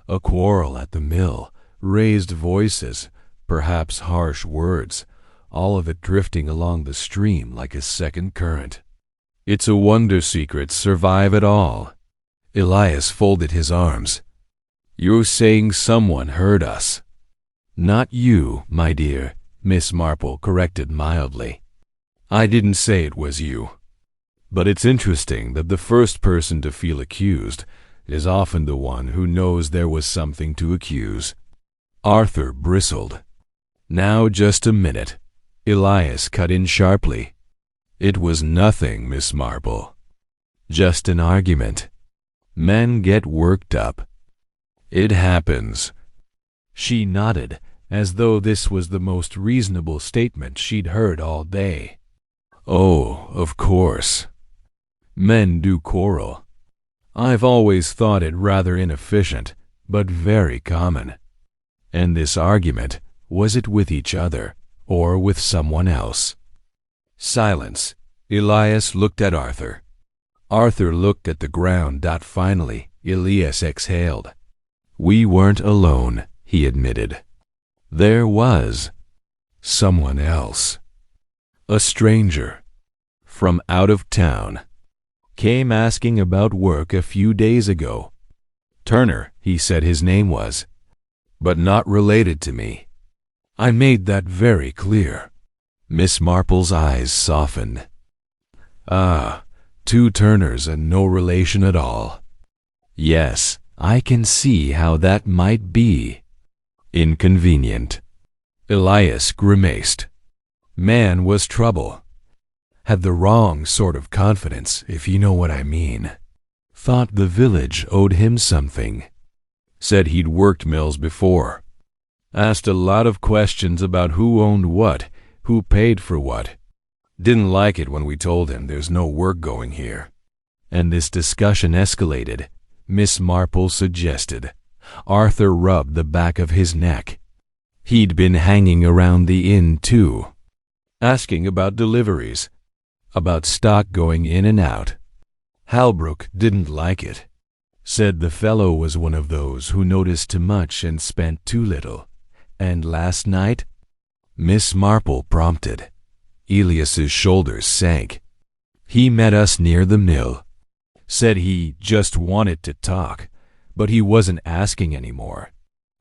A quarrel at the mill, raised voices, perhaps harsh words, all of it drifting along the stream like a second current. It's a wonder secrets survive at all." Elias folded his arms. "You're saying someone heard us." "Not you, my dear," Miss Marple corrected mildly. "I didn't say it was you. But it's interesting that the first person to feel accused is often the one who knows there was something to accuse." Arthur bristled. "Now just a minute," Elias cut in sharply. "It was nothing, Miss Marple. Just an argument. Men get worked up. It happens." She nodded, as though this was the most reasonable statement she'd heard all day. "Oh, of course. Men do quarrel. I've always thought it rather inefficient, but very common. And this argument, was it with each other or with someone else? Silence. Elias looked at Arthur. Arthur looked at the ground. Finally, Elias exhaled. We weren't alone, he admitted. There was someone else. A stranger from out of town. Came asking about work a few days ago. Turner, he said his name was, but not related to me. I made that very clear. Miss Marple's eyes softened. Ah, 2 Turners and no relation at all. Yes, I can see how that might be inconvenient. Elias grimaced. Man was trouble. Had the wrong sort of confidence, if you know what I mean. Thought the village owed him something. Said he'd worked mills before. Asked a lot of questions about who owned what, who paid for what. Didn't like it when we told him there's no work going here. And this discussion escalated. Miss Marple suggested. Arthur rubbed the back of his neck. He'd been hanging around the inn too. Asking about deliveries. About stock going in and out. Halbrook didn't like it. Said the fellow was one of those who noticed too much and spent too little. And last night? Miss Marple prompted. Elias's shoulders sank. He met us near the mill. Said he just wanted to talk, but he wasn't asking anymore.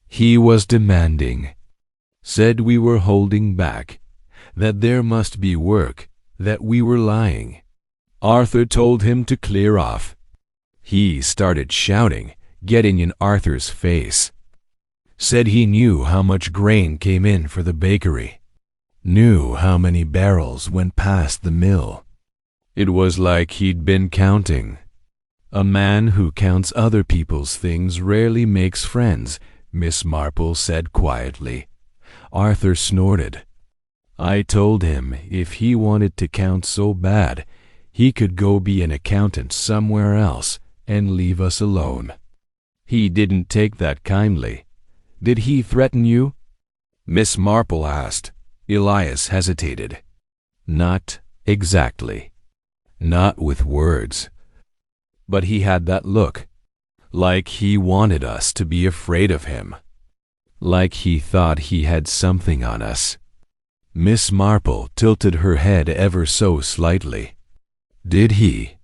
He was demanding. Said we were holding back, that there must be work, that we were lying. Arthur told him to clear off. He started shouting, getting in Arthur's face. Said he knew how much grain came in for the bakery. Knew how many barrels went past the mill. It was like he'd been counting. A man who counts other people's things rarely makes friends, Miss Marple said quietly. Arthur snorted. I told him if he wanted to count so bad, he could go be an accountant somewhere else and leave us alone. He didn't take that kindly. Did he threaten you? Miss Marple asked. Elias hesitated. Not exactly. Not with words. But he had that look. Like he wanted us to be afraid of him. Like he thought he had something on us. Miss Marple tilted her head ever so slightly. Did he?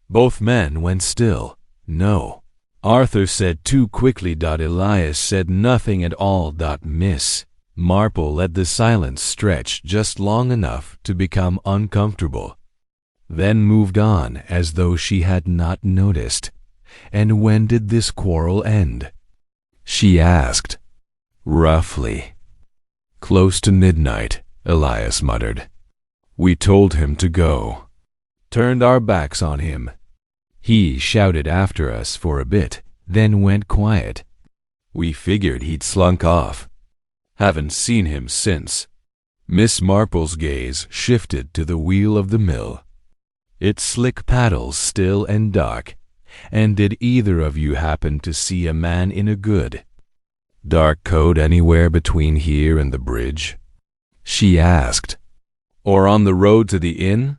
Both men went still. No. Arthur said too quickly. Elias said nothing at all. Miss Marple let the silence stretch just long enough to become uncomfortable. Then moved on as though she had not noticed. And when did this quarrel end? She asked. Roughly. Close to midnight, Elias muttered. We told him to go. Turned our backs on him. He shouted after us for a bit, then went quiet. We figured he'd slunk off. Haven't seen him since. Miss Marple's gaze shifted to the wheel of the mill. Its slick paddles still and dark. And did either of you happen to see a man in a good dark coat anywhere between here and the bridge? She asked. Or on the road to the inn?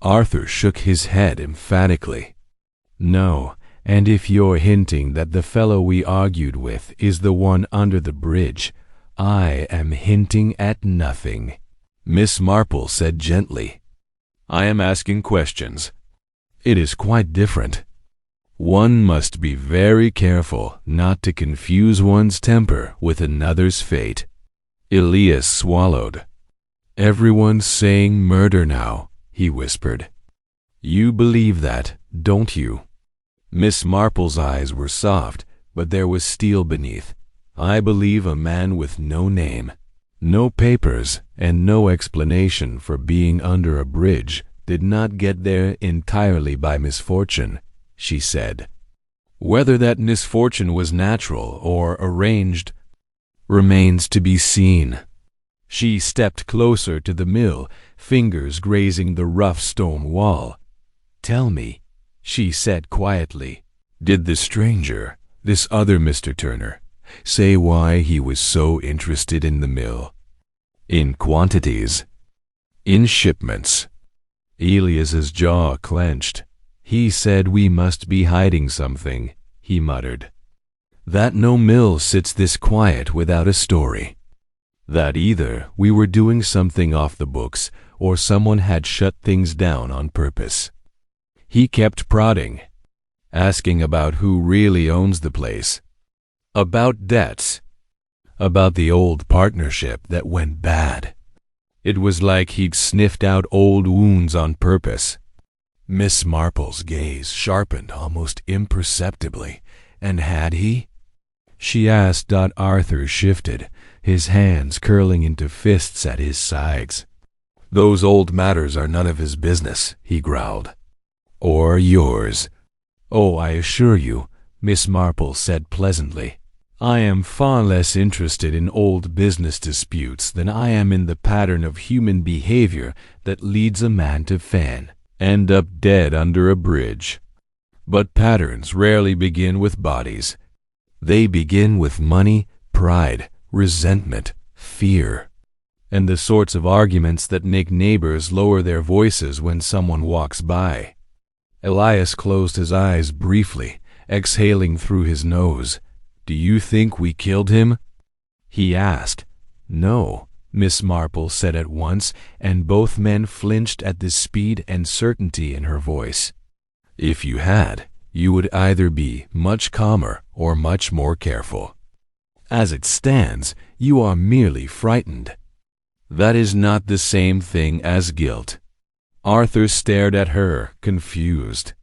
Arthur shook his head emphatically. No, and if you're hinting that the fellow we argued with is the one under the bridge, I am hinting at nothing, Miss Marple said gently. I am asking questions. It is quite different. One must be very careful not to confuse one's temper with another's fate. Elias swallowed. Everyone's saying murder now, he whispered. You believe that, don't you? Miss Marple's eyes were soft, but there was steel beneath. I believe a man with no name, no papers, and no explanation for being under a bridge did not get there entirely by misfortune, she said. Whether that misfortune was natural or arranged remains to be seen. She stepped closer to the mill, fingers grazing the rough stone wall. Tell me, she said quietly, did the stranger, This other Mr. Turner, say why he was so interested in the mill. In quantities. In shipments. Elias's jaw clenched. He said we must be hiding something, he muttered. That no mill sits this quiet without a story. That either we were doing something off the books or someone had shut things down on purpose. He kept prodding, asking about who really owns the place, about debts, about the old partnership that went bad. It was like he'd sniffed out old wounds on purpose. Miss Marple's gaze sharpened almost imperceptibly. And had he? She asked. Arthur shifted, his hands curling into fists at his sides. Those old matters are none of his business, he growled. Or yours. Oh, I assure you, Miss Marple said pleasantly, I am far less interested in old business disputes than I am in the pattern of human behavior that leads a man to end up dead under a bridge. But patterns rarely begin with bodies. They begin with money, pride, resentment, fear, and the sorts of arguments that make neighbors lower their voices when someone walks by. Elias closed his eyes briefly, exhaling through his nose. Do you think we killed him? He asked. No, Miss Marple said at once, and both men flinched at the speed and certainty in her voice. If you had, you would either be much calmer or much more careful. As it stands, you are merely frightened. That is not the same thing as guilt. Arthur stared at her, confused.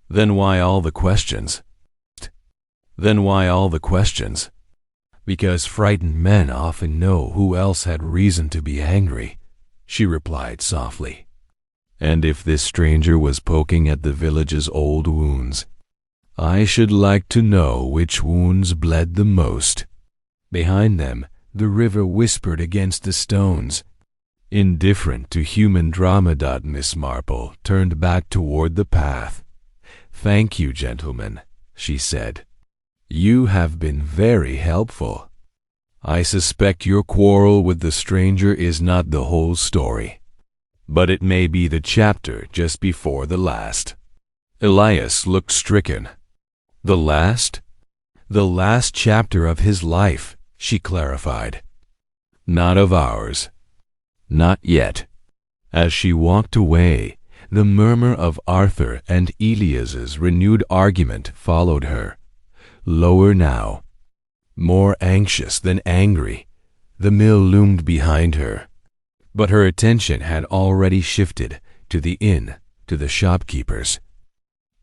Then why all the questions? Because frightened men often know who else had reason to be angry, she replied softly. And if this stranger was poking at the village's old wounds, I should like to know which wounds bled the most. Behind them, the river whispered against the stones. Indifferent to human drama. Miss Marple turned back toward the path. Thank you, gentlemen, she said. You have been very helpful. I suspect your quarrel with the stranger is not the whole story, but it may be the chapter just before the last. Elias looked stricken. The last? The last chapter of his life, she clarified. Not of ours. Not yet. As she walked away, the murmur of Arthur and Elias's renewed argument followed her. Lower now, more anxious than angry, the mill loomed behind her. But her attention had already shifted to the inn, to the shopkeepers,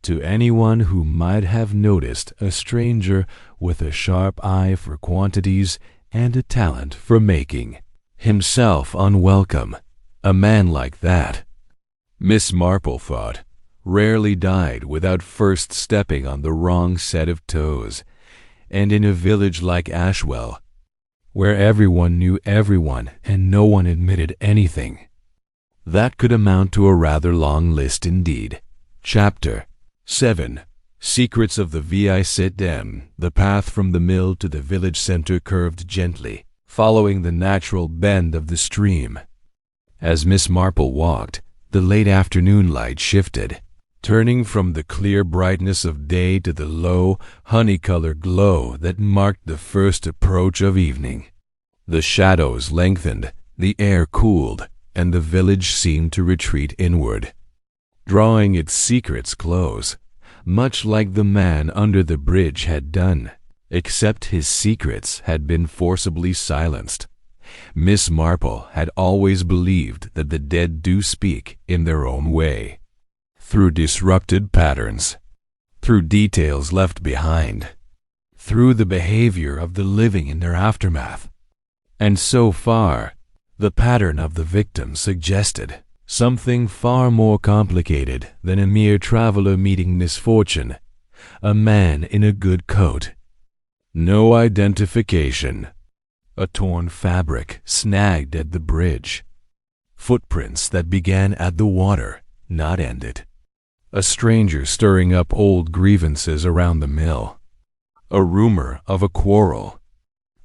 to anyone who might have noticed a stranger with a sharp eye for quantities and a talent for making himself unwelcome. A man like that, Miss Marple thought, rarely died without first stepping on the wrong set of toes. And in a village like Ashwell, where everyone knew everyone and no one admitted anything, that could amount to a rather long list indeed. Chapter 7. Secrets of the Vicdem. The path from the mill to the village center curved gently, following the natural bend of the stream. As Miss Marple walked, the late afternoon light shifted, turning from the clear brightness of day to the low, honey-colored glow that marked the first approach of evening. The shadows lengthened, the air cooled, and the village seemed to retreat inward, drawing its secrets close, much like the man under the bridge had done, except his secrets had been forcibly silenced. Miss Marple had always believed that the dead do speak in their own way, through disrupted patterns, through details left behind, through the behavior of the living in their aftermath. And so far, the pattern of the victim suggested something far more complicated than a mere traveler meeting misfortune, a man in a good coat. No identification. A torn fabric snagged at the bridge. Footprints that began at the water, not ended. A stranger stirring up old grievances around the mill. A rumor of a quarrel.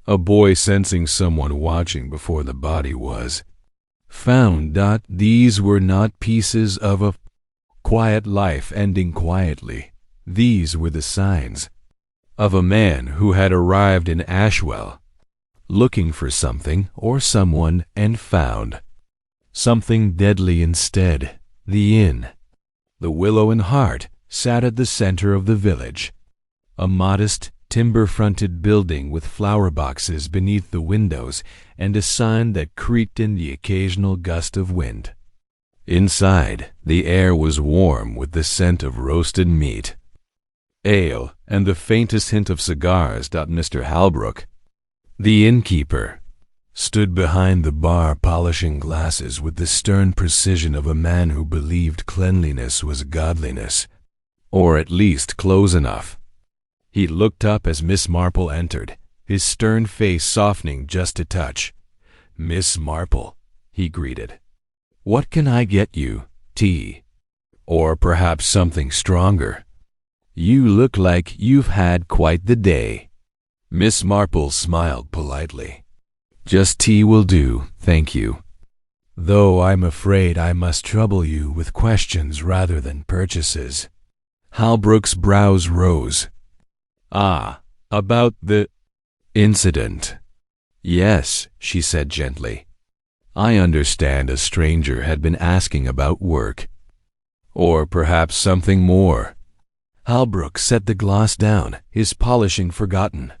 A boy sensing someone watching before the body was found. These were not pieces of a quiet life ending quietly. These were the signs of a man who had arrived in Ashwell, looking for something or someone and found something deadly instead. The inn, the Willow and Heart, sat at the center of the village, a modest, timber-fronted building with flower boxes beneath the windows and a sign that creaked in the occasional gust of wind. Inside, the air was warm with the scent of roasted meat, ale, and the faintest hint of cigars. Mr. Halbrook, the innkeeper, stood behind the bar polishing glasses with the stern precision of a man who believed cleanliness was godliness, or at least close enough. He looked up as Miss Marple entered, his stern face softening just a touch. "Miss Marple," he greeted. "What can I get you? Tea? Or perhaps something stronger? You look like you've had quite the day." Miss Marple smiled politely. "Just tea will do, thank you. Though I'm afraid I must trouble you with questions rather than purchases." Halbrook's brows rose. "Ah, about the incident." "Yes," she said gently. "I understand a stranger had been asking about work. Or perhaps something more." Halbrook set the glass down, his polishing forgotten.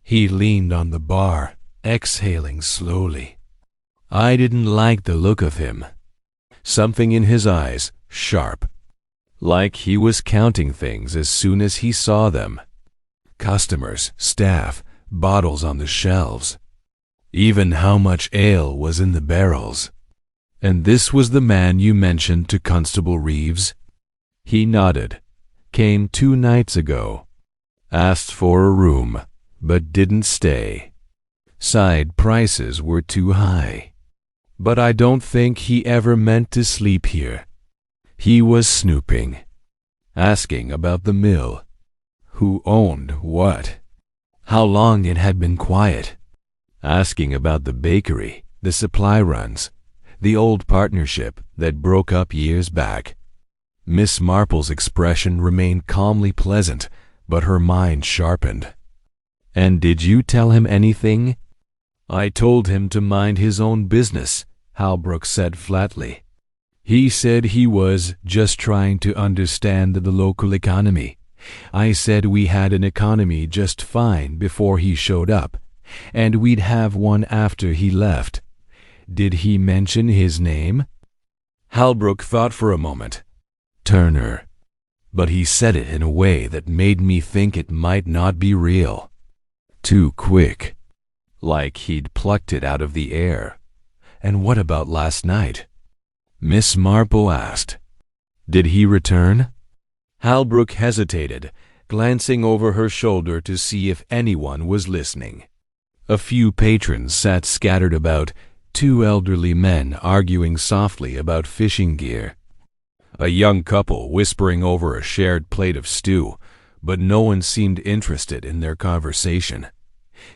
He leaned on the bar, exhaling slowly. I didn't like the look of him. Something in his eyes, sharp, like he was counting things as soon as he saw them. Customers, staff, bottles on the shelves. Even how much ale was in the barrels. "And this was the man you mentioned to Constable Reeves?" He nodded. "Came 2 nights ago. Asked for a room, but didn't stay. Side prices were too high. But I don't think he ever meant to sleep here. He was snooping, asking about the mill. Who owned what? How long it had been quiet. Asking about the bakery, the supply runs, the old partnership that broke up years back." Miss Marple's expression remained calmly pleasant, but her mind sharpened. "And did you tell him anything?" "I told him to mind his own business," Halbrook said flatly. "He said he was just trying to understand the local economy. I said we had an economy just fine before he showed up, and we'd have one after he left. Did he mention his name?" Halbrook thought for a moment. "Turner." But he said it in a way that made me think it might not be real. Too quick. Like he'd plucked it out of the air. "And what about last night?" Miss Marple asked. "Did he return?" Halbrook hesitated, glancing over her shoulder to see if anyone was listening. A few patrons sat scattered about, 2 elderly men arguing softly about fishing gear. A young couple whispering over a shared plate of stew, but no one seemed interested in their conversation.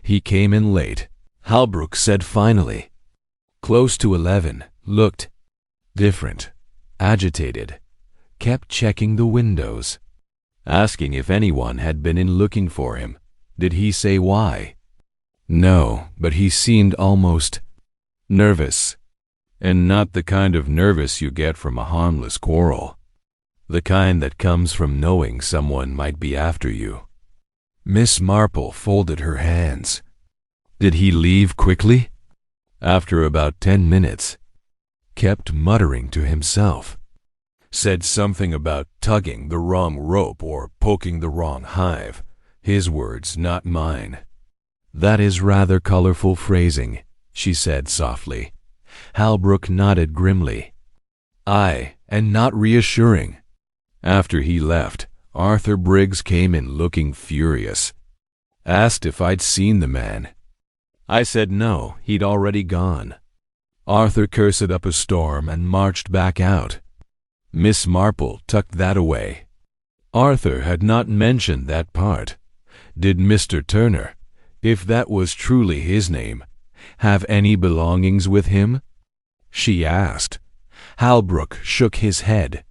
"He came in late," Halbrook said finally. "Close to 11, looked different, agitated, kept checking the windows, asking if anyone had been in looking for him. Did he say why?" "No, but he seemed almost nervous. And not the kind of nervous you get from a harmless quarrel. The kind that comes from knowing someone might be after you." Miss Marple folded her hands. "Did he leave quickly?" "After about 10 minutes. Kept muttering to himself. Said something about tugging the wrong rope or poking the wrong hive. His words, not mine." "That is rather colorful phrasing," she said softly. Halbrook nodded grimly. "Aye, and not reassuring." After he left, Arthur Briggs came in looking furious. Asked if I'd seen the man. I said no, he'd already gone. Arthur cursed up a storm and marched back out. Miss Marple tucked that away. Arthur had not mentioned that part. Did Mr. Turner, if that was truly his name, have any belongings with him? She asked. Halbrook shook his head.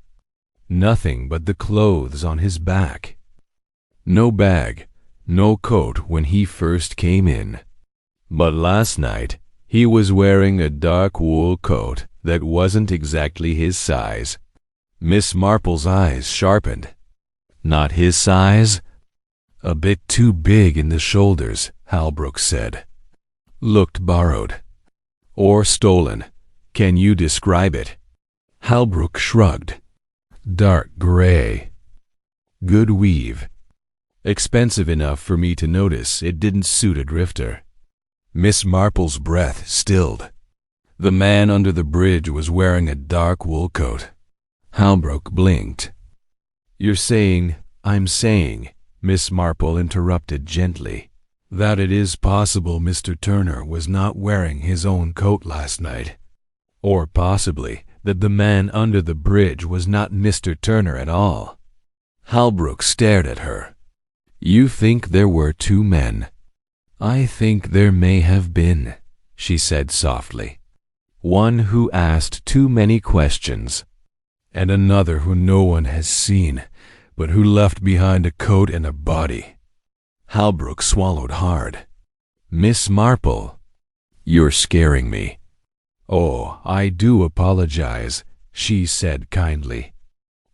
Nothing but the clothes on his back. No bag, no coat when he first came in. But last night he was wearing a dark wool coat that wasn't exactly his size. Miss Marple's eyes sharpened. Not his size? A bit too big in the shoulders, Halbrook said. Looked borrowed. Or stolen. Can you describe it? Halbrook shrugged. Dark gray. Good weave. Expensive enough for me to notice it didn't suit a drifter. Miss Marple's breath stilled. The man under the bridge was wearing a dark wool coat. Halbrook blinked. I'm saying, Miss Marple interrupted gently, that it is possible Mr. Turner was not wearing his own coat last night. Or possibly that the man under the bridge was not Mr. Turner at all. Halbrook stared at her. You think there were two men? I think there may have been, she said softly. One who asked too many questions, and another who no one has seen, but who left behind a coat and a body. Halbrook swallowed hard. Miss Marple, you're scaring me. Oh, I do apologize, she said kindly.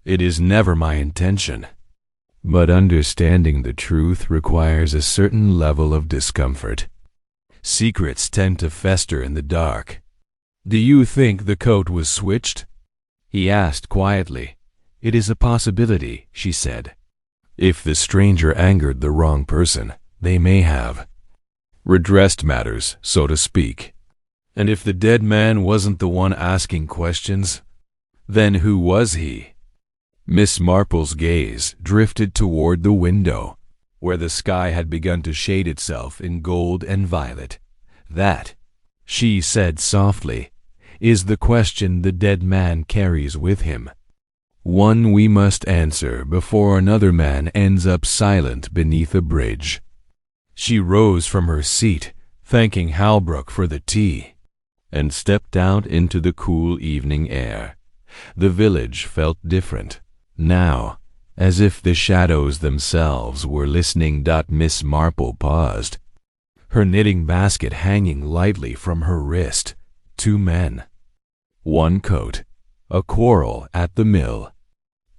It is never my intention. But understanding the truth requires a certain level of discomfort. Secrets tend to fester in the dark. Do you think the coat was switched? He asked quietly. It is a possibility, she said. If the stranger angered the wrong person, they may have redressed matters, so to speak. And if the dead man wasn't the one asking questions, then who was he? Miss Marple's gaze drifted toward the window, where the sky had begun to shade itself in gold and violet. That, she said softly, is the question the dead man carries with him. One we must answer before another man ends up silent beneath a bridge. She rose from her seat, thanking Halbrook for the tea, and stepped out into the cool evening air. The village felt different now, as if the shadows themselves were listening. Miss Marple paused, her knitting basket hanging lightly from her wrist. Two men. One coat. A quarrel at the mill.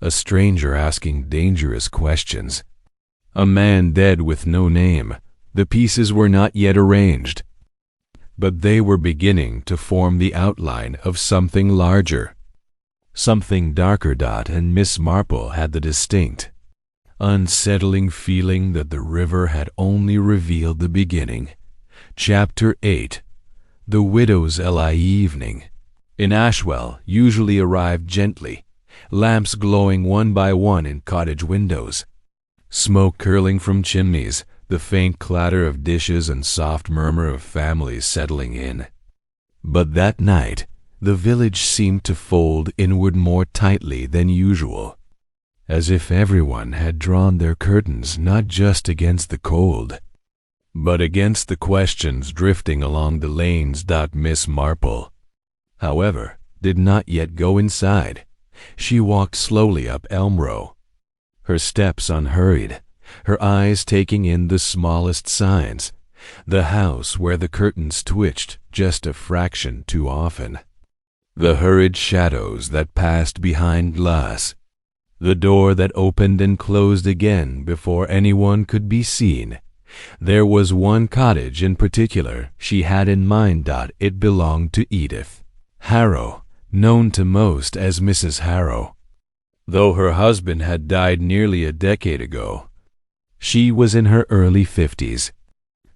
A stranger asking dangerous questions. A man dead with no name. The pieces were not yet arranged, but they were beginning to form the outline of something larger. Something darker. And Miss Marple had the distinct, unsettling feeling that the river had only revealed the beginning. Chapter 8. The widow's evening in Ashwell usually arrived gently, lamps glowing one by one in cottage windows, smoke curling from chimneys, the faint clatter of dishes and soft murmur of families settling in. But that night the village seemed to fold inward more tightly than usual, as if everyone had drawn their curtains not just against the cold, but against the questions drifting along the lanes. Miss Marple, however, did not yet go inside. She walked slowly up Elm Row, her steps unhurried, her eyes taking in the smallest signs, the house where the curtains twitched just a fraction too often, the hurried shadows that passed behind glass, the door that opened and closed again before anyone could be seen. There was one cottage in particular she had in mind. It belonged to Edith Harrow, known to most as Mrs. Harrow. Though her husband had died nearly a decade ago, she was in her early 50s,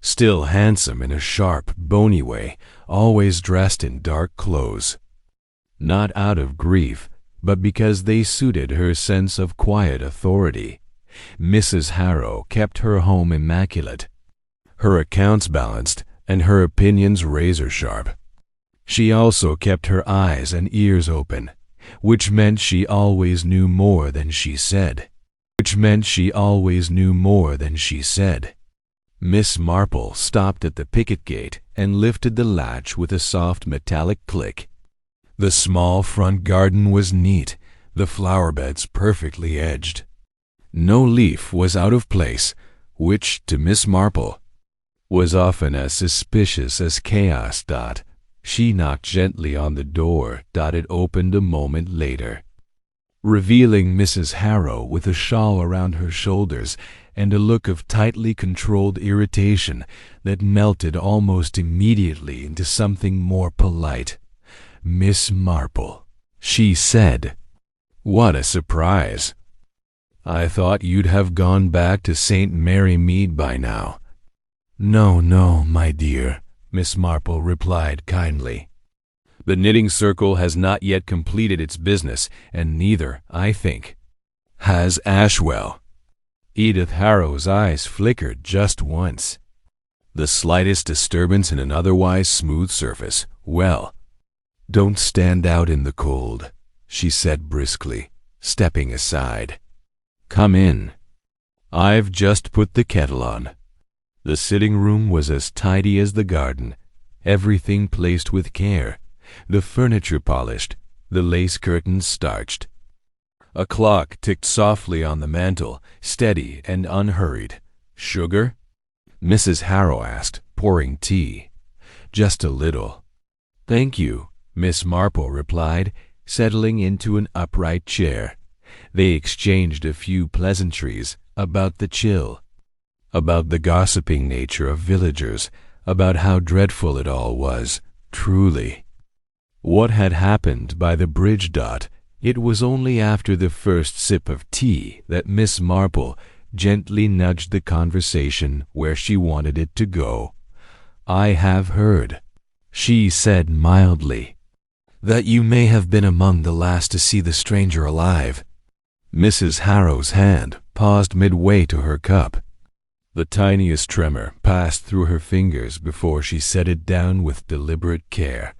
still handsome in a sharp, bony way, always dressed in dark clothes. Not out of grief, but because they suited her sense of quiet authority. Mrs. Harrow kept her home immaculate, her accounts balanced, and her opinions razor-sharp. She also kept her eyes and ears open, which meant she always knew more than she said. which meant she always knew more than she said. Miss Marple stopped at the picket gate and lifted the latch with a soft metallic click. The small front garden was neat, the flower beds perfectly edged. No leaf was out of place, which, to Miss Marple, was often as suspicious as chaos. She knocked gently on the door. It opened a moment later, revealing Mrs. Harrow with a shawl around her shoulders and a look of tightly controlled irritation that melted almost immediately into something more polite. "Miss Marple," she said. "What a surprise! I thought you'd have gone back to St. Mary Mead by now." "No, no, my dear," Miss Marple replied kindly. "The knitting circle has not yet completed its business, and neither, I think, has Ashwell." Edith Harrow's eyes flickered just once. The slightest disturbance in an otherwise smooth surface. "Well, don't stand out in the cold," she said briskly, stepping aside. "Come in. I've just put the kettle on." The sitting room was as tidy as the garden, everything placed with care, the furniture polished, the lace curtains starched. A clock ticked softly on the mantel, steady and unhurried. "Sugar?" Mrs. Harrow asked, pouring tea. "Just a little." "Thank you," Miss Marple replied, settling into an upright chair. They exchanged a few pleasantries about the chill, about the gossiping nature of villagers, about how dreadful it all was, truly. What had happened by the bridge? It was only after the first sip of tea that Miss Marple gently nudged the conversation where she wanted it to go. "I have heard," she said mildly, "that you may have been among the last to see the stranger alive." Mrs. Harrow's hand paused midway to her cup. The tiniest tremor passed through her fingers before she set it down with deliberate care.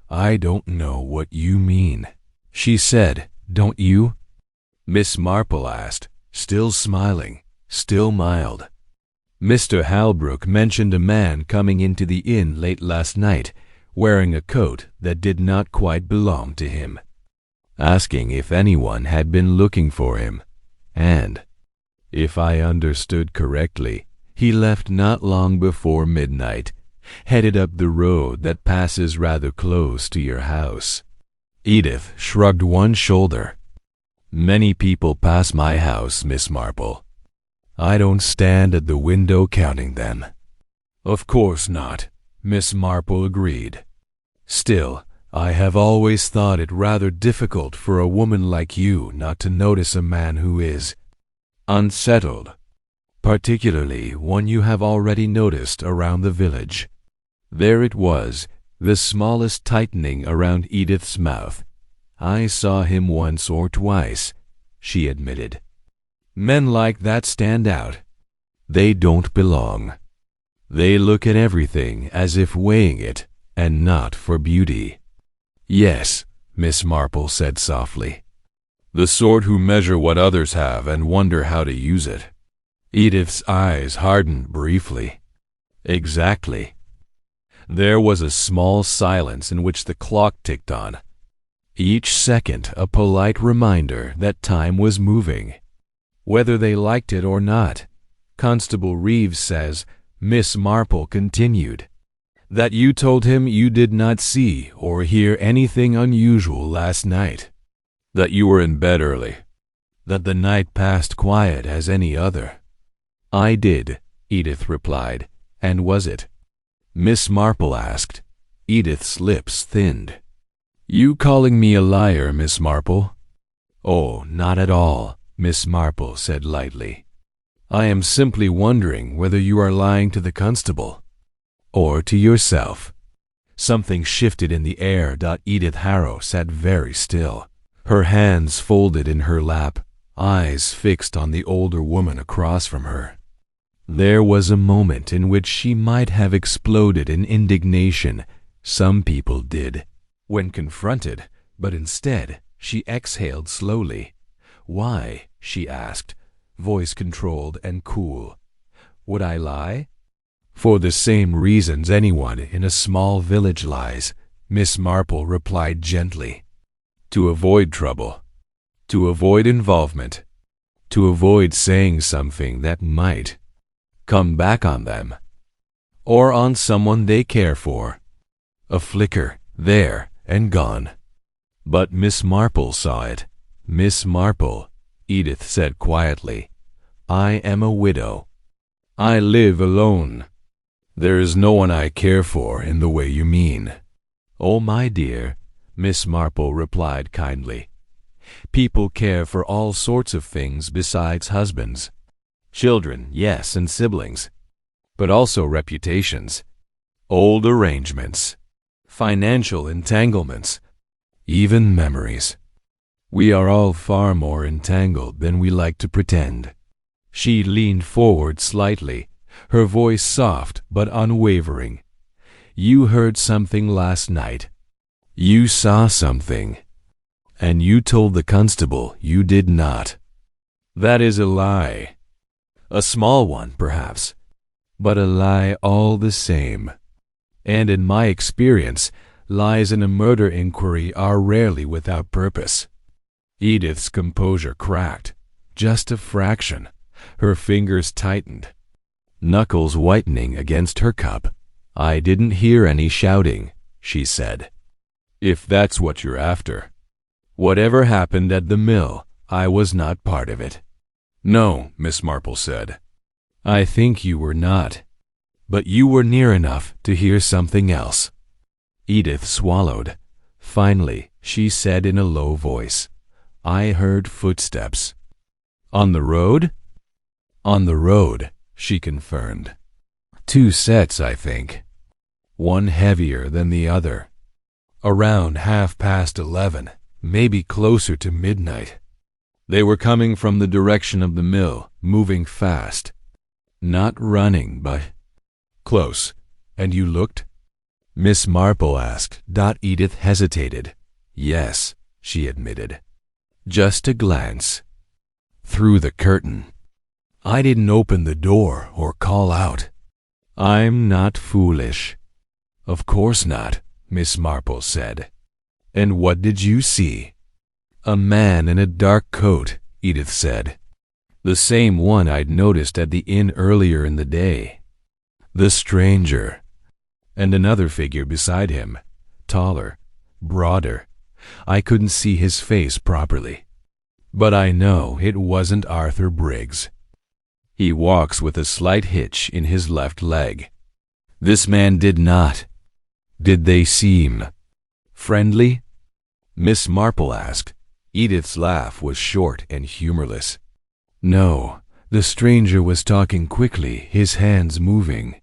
"I don't know what you mean," she said. "Don't you?" Miss Marple asked, still smiling, still mild. "Mr. Halbrook mentioned a man coming into the inn late last night, wearing a coat that did not quite belong to him, asking if anyone had been looking for him, and, if I understood correctly, he left not long before midnight, headed up the road that passes rather close to your house." Edith shrugged one shoulder. "Many people pass my house, Miss Marple. I don't stand at the window counting them." "Of course not," Miss Marple agreed. "Still, I have always thought it rather difficult for a woman like you not to notice a man who is unsettled, particularly one you have already noticed around the village." There it was, the smallest tightening around Edith's mouth. "I saw him once or twice," she admitted. "Men like that stand out. They don't belong. They look at everything as if weighing it, and not for beauty." "Yes," Miss Marple said softly. "The sort who measure what others have and wonder how to use it." Edith's eyes hardened briefly. "Exactly." There was a small silence in which the clock ticked on, each second a polite reminder that time was moving. Whether they liked it or not, Constable Reeves says, Miss Marple continued, "that you told him you did not see or hear anything unusual last night, that you were in bed early, that the night passed quiet as any other." "I did," Edith replied. "And was it?" Miss Marple asked. Edith's lips thinned. "You calling me a liar, Miss Marple?" "Oh, not at all," Miss Marple said lightly. "I am simply wondering whether you are lying to the constable, or to yourself." Something shifted in the air. Edith Harrow sat very still, her hands folded in her lap, eyes fixed on the older woman across from her. There was a moment in which she might have exploded in indignation. Some people did, when confronted, but instead she exhaled slowly. "Why?" she asked, voice controlled and cool. Would I lie? For the same reasons anyone in a small village lies, Miss Marple replied gently. To avoid trouble. To avoid involvement. To avoid saying something that might come back on them. Or on someone they care for. A flicker, there, and gone. But Miss Marple saw it. Miss Marple, Edith said quietly, I am a widow. I live alone. There is no one I care for in the way you mean. Oh, my dear, Miss Marple replied kindly. People care for all sorts of things besides husbands. Children, yes, and siblings. But also reputations, old arrangements, financial entanglements, even memories. We are all far more entangled than we like to pretend. She leaned forward slightly, her voice soft but unwavering. You heard something last night. You saw something. And you told the constable you did not. That is a lie. A small one, perhaps, but a lie all the same. And in my experience, lies in a murder inquiry are rarely without purpose. Edith's composure cracked, just a fraction. Her fingers tightened, knuckles whitening against her cup. I didn't hear any shouting, she said. If that's what you're after. Whatever happened at the mill, I was not part of it. No, Miss Marple said. I think you were not. But you were near enough to hear something else. Edith swallowed. Finally, she said in a low voice, I heard footsteps. On the road? On the road, she confirmed. 2 sets, I think. One heavier than the other. Around 11:30, maybe closer to midnight. They were coming from the direction of the mill, moving fast. Not running, but close. And you looked? Miss Marple asked. Edith hesitated. Yes, she admitted. Just a glance. Through the curtain. I didn't open the door or call out. I'm not foolish. Of course not, Miss Marple said. And what did you see? A man in a dark coat, Edith said. The same one I'd noticed at the inn earlier in the day. The stranger. And another figure beside him, taller, broader. I couldn't see his face properly. But I know it wasn't Arthur Briggs. He walks with a slight hitch in his left leg. This man did not. Did they seem friendly? Miss Marple asked. Edith's laugh was short and humorless. No, the stranger was talking quickly, his hands moving.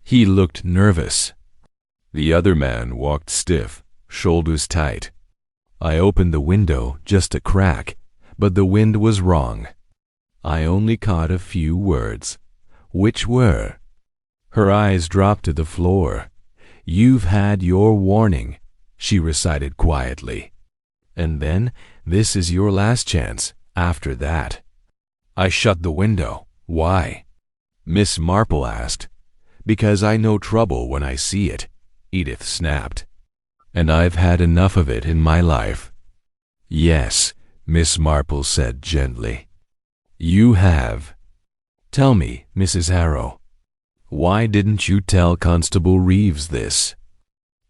He looked nervous. The other man walked stiff, shoulders tight. I opened the window just a crack, but the wind was wrong. I only caught a few words. Which were? Her eyes dropped to the floor. You've had your warning, she recited quietly. And then, this is your last chance, after that. I shut the window. Why? Miss Marple asked. Because I know trouble when I see it, Edith snapped. And I've had enough of it in my life. Yes, Miss Marple said gently. You have. Tell me, Mrs. Harrow, why didn't you tell Constable Reeves this?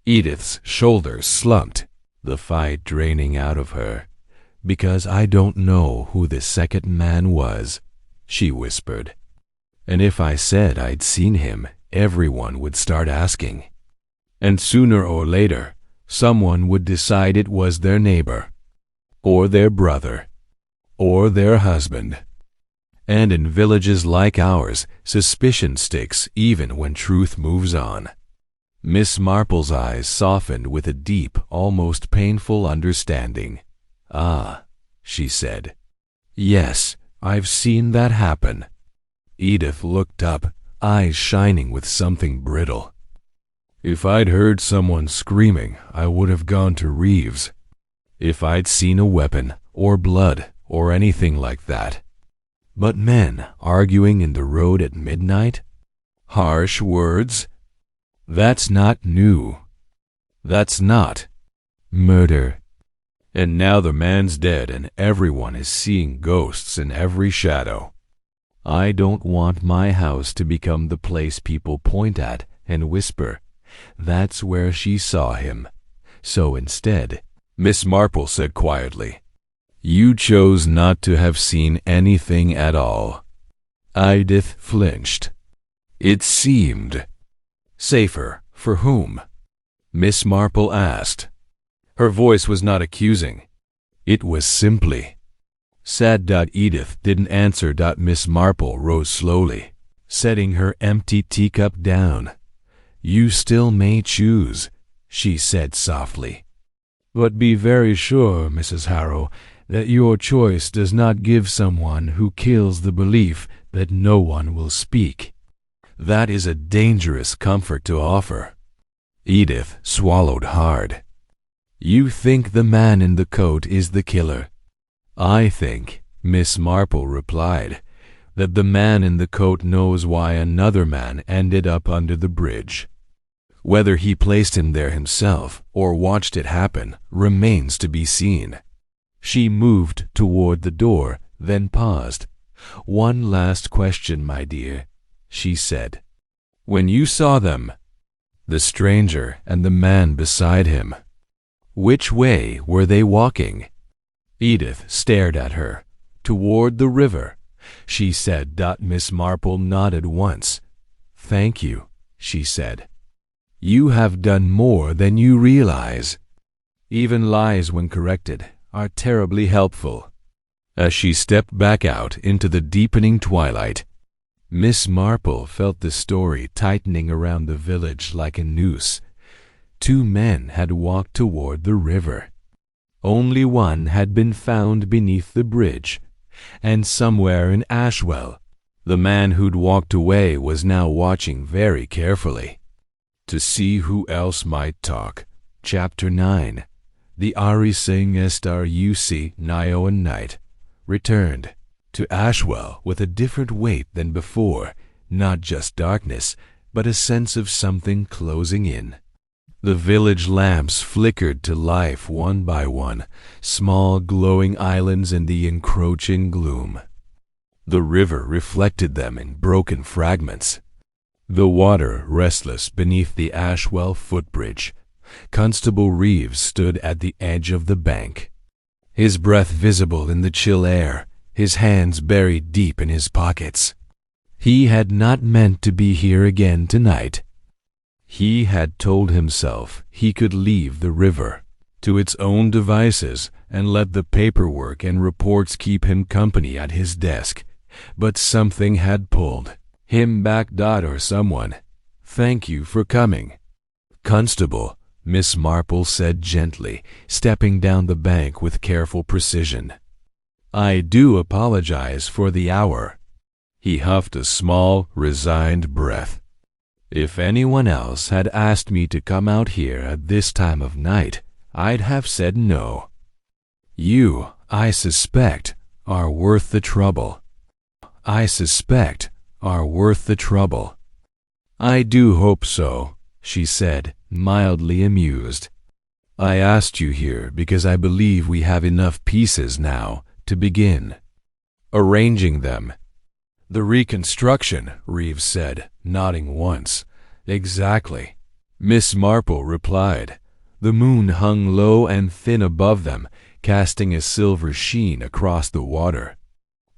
Edith's shoulders slumped, the fight draining out of her. Because I don't know who the second man was, she whispered. And if I said I'd seen him, everyone would start asking. And sooner or later, someone would decide it was their neighbor, or their brother, or their husband. And in villages like ours, suspicion sticks even when truth moves on. Miss Marple's eyes softened with a deep, almost painful understanding. Ah, she said. Yes, I've seen that happen. Edith looked up, eyes shining with something brittle. If I'd heard someone screaming, I would have gone to Reeves. If I'd seen a weapon, or blood, or anything like that. But men arguing in the road at midnight? Harsh words? That's not new. That's not murder. And now the man's dead and everyone is seeing ghosts in every shadow. I don't want my house to become the place people point at and whisper, "That's where she saw him." So instead, Miss Marple said quietly, "You chose not to have seen anything at all." Edith flinched. It seemed safer for whom? Miss Marple asked. Her voice was not accusing. It was simply sad. Edith didn't answer. Miss Marple rose slowly, setting her empty teacup down. "You still may choose," she said softly. "But be very sure, Mrs. Harrow, that your choice does not give someone who kills the belief that no one will speak. That is a dangerous comfort to offer." Edith swallowed hard. "You think the man in the coat is the killer?" "I think," Miss Marple replied, "that the man in the coat knows why another man ended up under the bridge. Whether he placed him there himself or watched it happen remains to be seen." She moved toward the door, then paused. "One last question, my dear," she said. "When you saw them, the stranger and the man beside him, which way were they walking?" Edith stared at her. "Toward the river," she said. Miss Marple nodded once. "Thank you," she said. "You have done more than you realize." Even lies, when corrected, are terribly helpful. As she stepped back out into the deepening twilight, Miss Marple felt the story tightening around the village like a noose. 2 men had walked toward the river. Only one had been found beneath the bridge, and somewhere in Ashwell, the man who'd walked away was now watching very carefully to see who else might talk. Chapter 9. The Ari Singh Star UC Nio and Night returned to Ashwell with a different weight than before, not just darkness, but a sense of something closing in. The village lamps flickered to life one by one, small glowing islands in the encroaching gloom. The river reflected them in broken fragments. The water restless beneath the Ashwell Footbridge. Constable Reeves stood at the edge of the bank, his breath visible in the chill air, his hands buried deep in his pockets. He had not meant to be here again tonight. He had told himself he could leave the river to its own devices and let the paperwork and reports keep him company at his desk. But something had pulled him back. Or someone. "Thank you for coming, Constable," Miss Marple said gently, stepping down the bank with careful precision. "I do apologize for the hour." He huffed a small, resigned breath. "If anyone else had asked me to come out here at this time of night, I'd have said no. You, I suspect, are worth the trouble. I suspect are worth the trouble." "I do hope so," she said, mildly amused. "I asked you here because I believe we have enough pieces now to begin arranging them." "The reconstruction," Reeves said, nodding once. "Exactly," Miss Marple replied. The moon hung low and thin above them, casting a silver sheen across the water.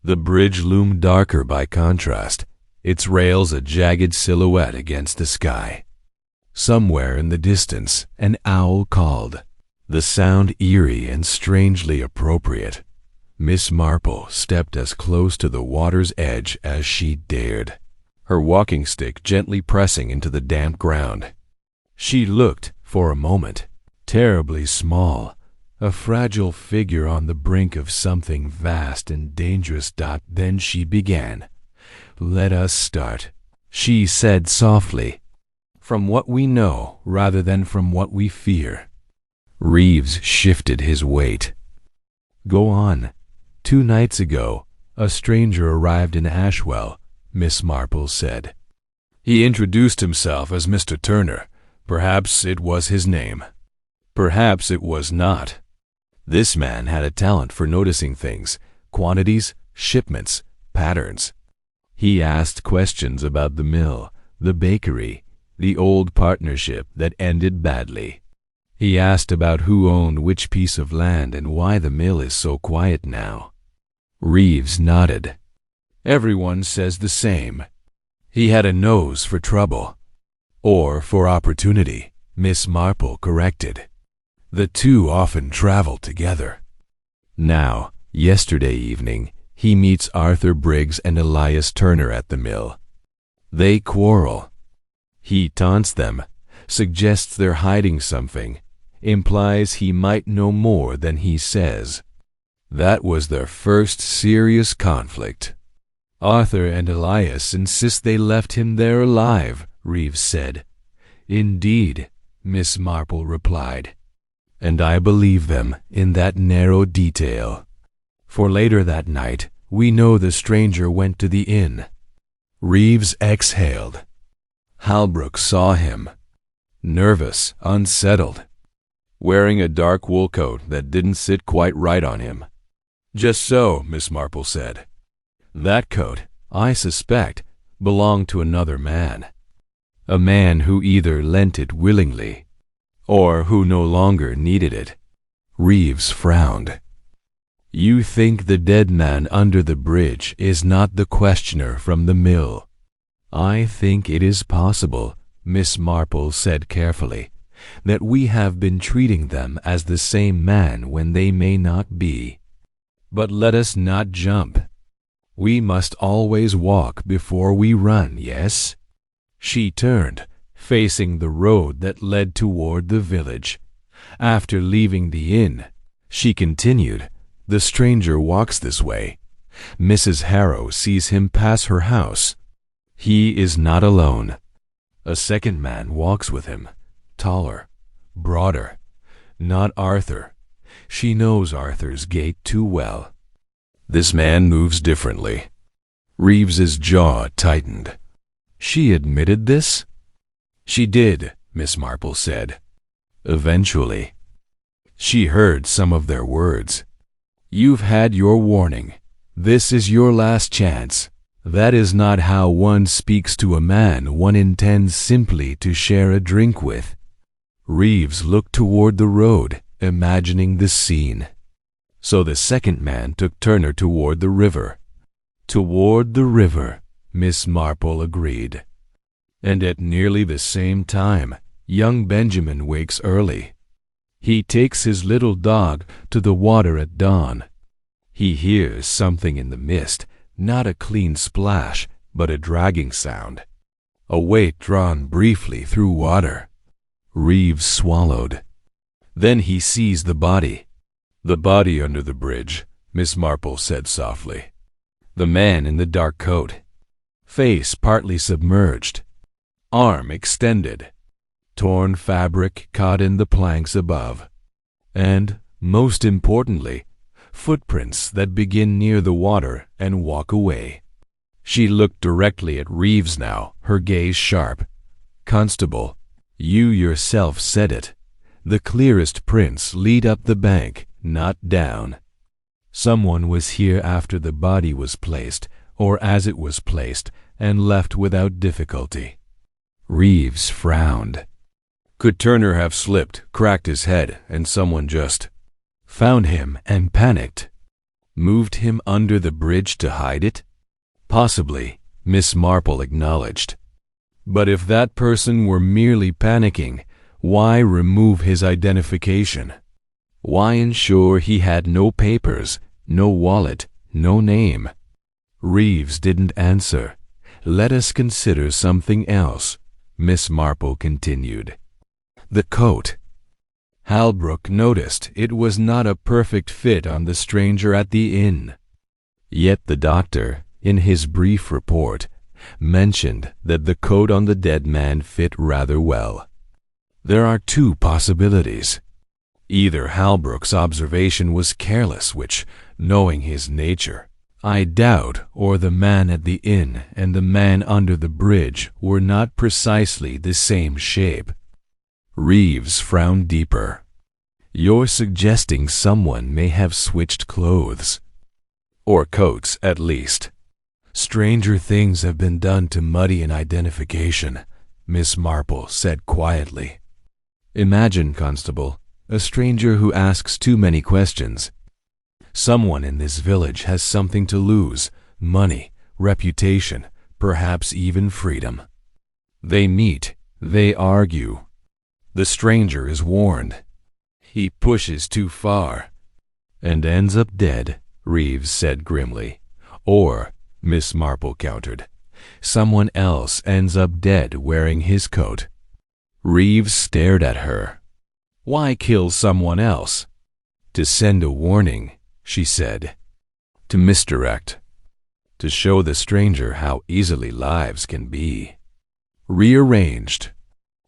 The bridge loomed darker by contrast, its rails a jagged silhouette against the sky. Somewhere in the distance, an owl called, the sound eerie and strangely appropriate. Miss Marple stepped as close to the water's edge as she dared, her walking stick gently pressing into the damp ground. She looked, for a moment, terribly small, a fragile figure on the brink of something vast and dangerous. Then she began. "Let us start," she said softly, "from what we know rather than from what we fear." Reeves shifted his weight. "Go on. 2 nights ago, a stranger arrived in Ashwell, Miss Marple said. He introduced himself as Mr. Turner. Perhaps it was his name. Perhaps it was not. This man had a talent for noticing things, quantities, shipments, patterns. He asked questions about the mill, the bakery, the old partnership that ended badly. He asked about who owned which piece of land and why the mill is so quiet now. Reeves nodded. Everyone says the same. He had a nose for trouble. Or for opportunity, Miss Marple corrected. The two often travel together. Now, yesterday evening, he meets Arthur Briggs and Elias Turner at the mill. They quarrel. He taunts them, suggests they're hiding something, implies he might know more than he says. That was their first serious conflict. Arthur and Elias insist they left him there alive, Reeves said. Indeed, Miss Marple replied. And I believe them in that narrow detail. For later that night, we know the stranger went to the inn. Reeves exhaled. Halbrook saw him. Nervous, unsettled. Wearing a dark wool coat that didn't sit quite right on him. Just so, Miss Marple said. That coat, I suspect, belonged to another man. A man who either lent it willingly, or who no longer needed it. Reeves frowned. You think the dead man under the bridge is not the questioner from the mill? I think it is possible, Miss Marple said carefully, that we have been treating them as the same man when they may not be. But let us not jump. We must always walk before we run, yes? She turned, facing the road that led toward the village. After leaving the inn, she continued, the stranger walks this way. Mrs. Harrow sees him pass her house. He is not alone. A second man walks with him, taller, broader. Not Arthur. She knows Arthur's gait too well. This man moves differently. Reeves's jaw tightened. She admitted this? She did, Miss Marple said. Eventually. She heard some of their words. You've had your warning. This is your last chance. That is not how one speaks to a man one intends simply to share a drink with. Reeves looked toward the road, imagining the scene. So the second man took Turner toward the river. Toward the river, Miss Marple agreed. And at nearly the same time, young Benjamin wakes early. He takes his little dog to the water at dawn. He hears something in the mist, not a clean splash, but a dragging sound. A weight drawn briefly through water. Reeves swallowed. Then he sees the body. The body under the bridge, Miss Marple said softly. The man in the dark coat. Face partly submerged. Arm extended. Torn fabric caught in the planks above. And, most importantly, footprints that begin near the water and walk away. She looked directly at Reeves now, her gaze sharp. Constable, you yourself said it. The clearest prints lead up the bank, not down. Someone was here after the body was placed, or as it was placed, and left without difficulty. Reeves frowned. Could Turner have slipped, cracked his head, and someone just found him and panicked? Moved him under the bridge to hide it? Possibly, Miss Marple acknowledged. But if that person were merely panicking, why remove his identification? Why ensure he had no papers, no wallet, no name? Reeves didn't answer. Let us consider something else, Miss Marple continued. The coat. Halbrook noticed it was not a perfect fit on the stranger at the inn. Yet the doctor, in his brief report, mentioned that the coat on the dead man fit rather well. There are two possibilities. Either Halbrook's observation was careless, which, knowing his nature, I doubt or the man at the inn and the man under the bridge were not precisely the same shape. Reeves frowned deeper. You're suggesting someone may have switched clothes. Or coats, at least. Stranger things have been done to muddy an identification, Miss Marple said quietly. Imagine, Constable, a stranger who asks too many questions. Someone in this village has something to lose, money, reputation, perhaps even freedom. They meet, they argue. The stranger is warned. He pushes too far and ends up dead, Reeves said grimly. Or, Miss Marple countered, someone else ends up dead wearing his coat. Reeves stared at her. Why kill someone else? To send a warning, she said. To misdirect. To show the stranger how easily lives can be. Rearranged.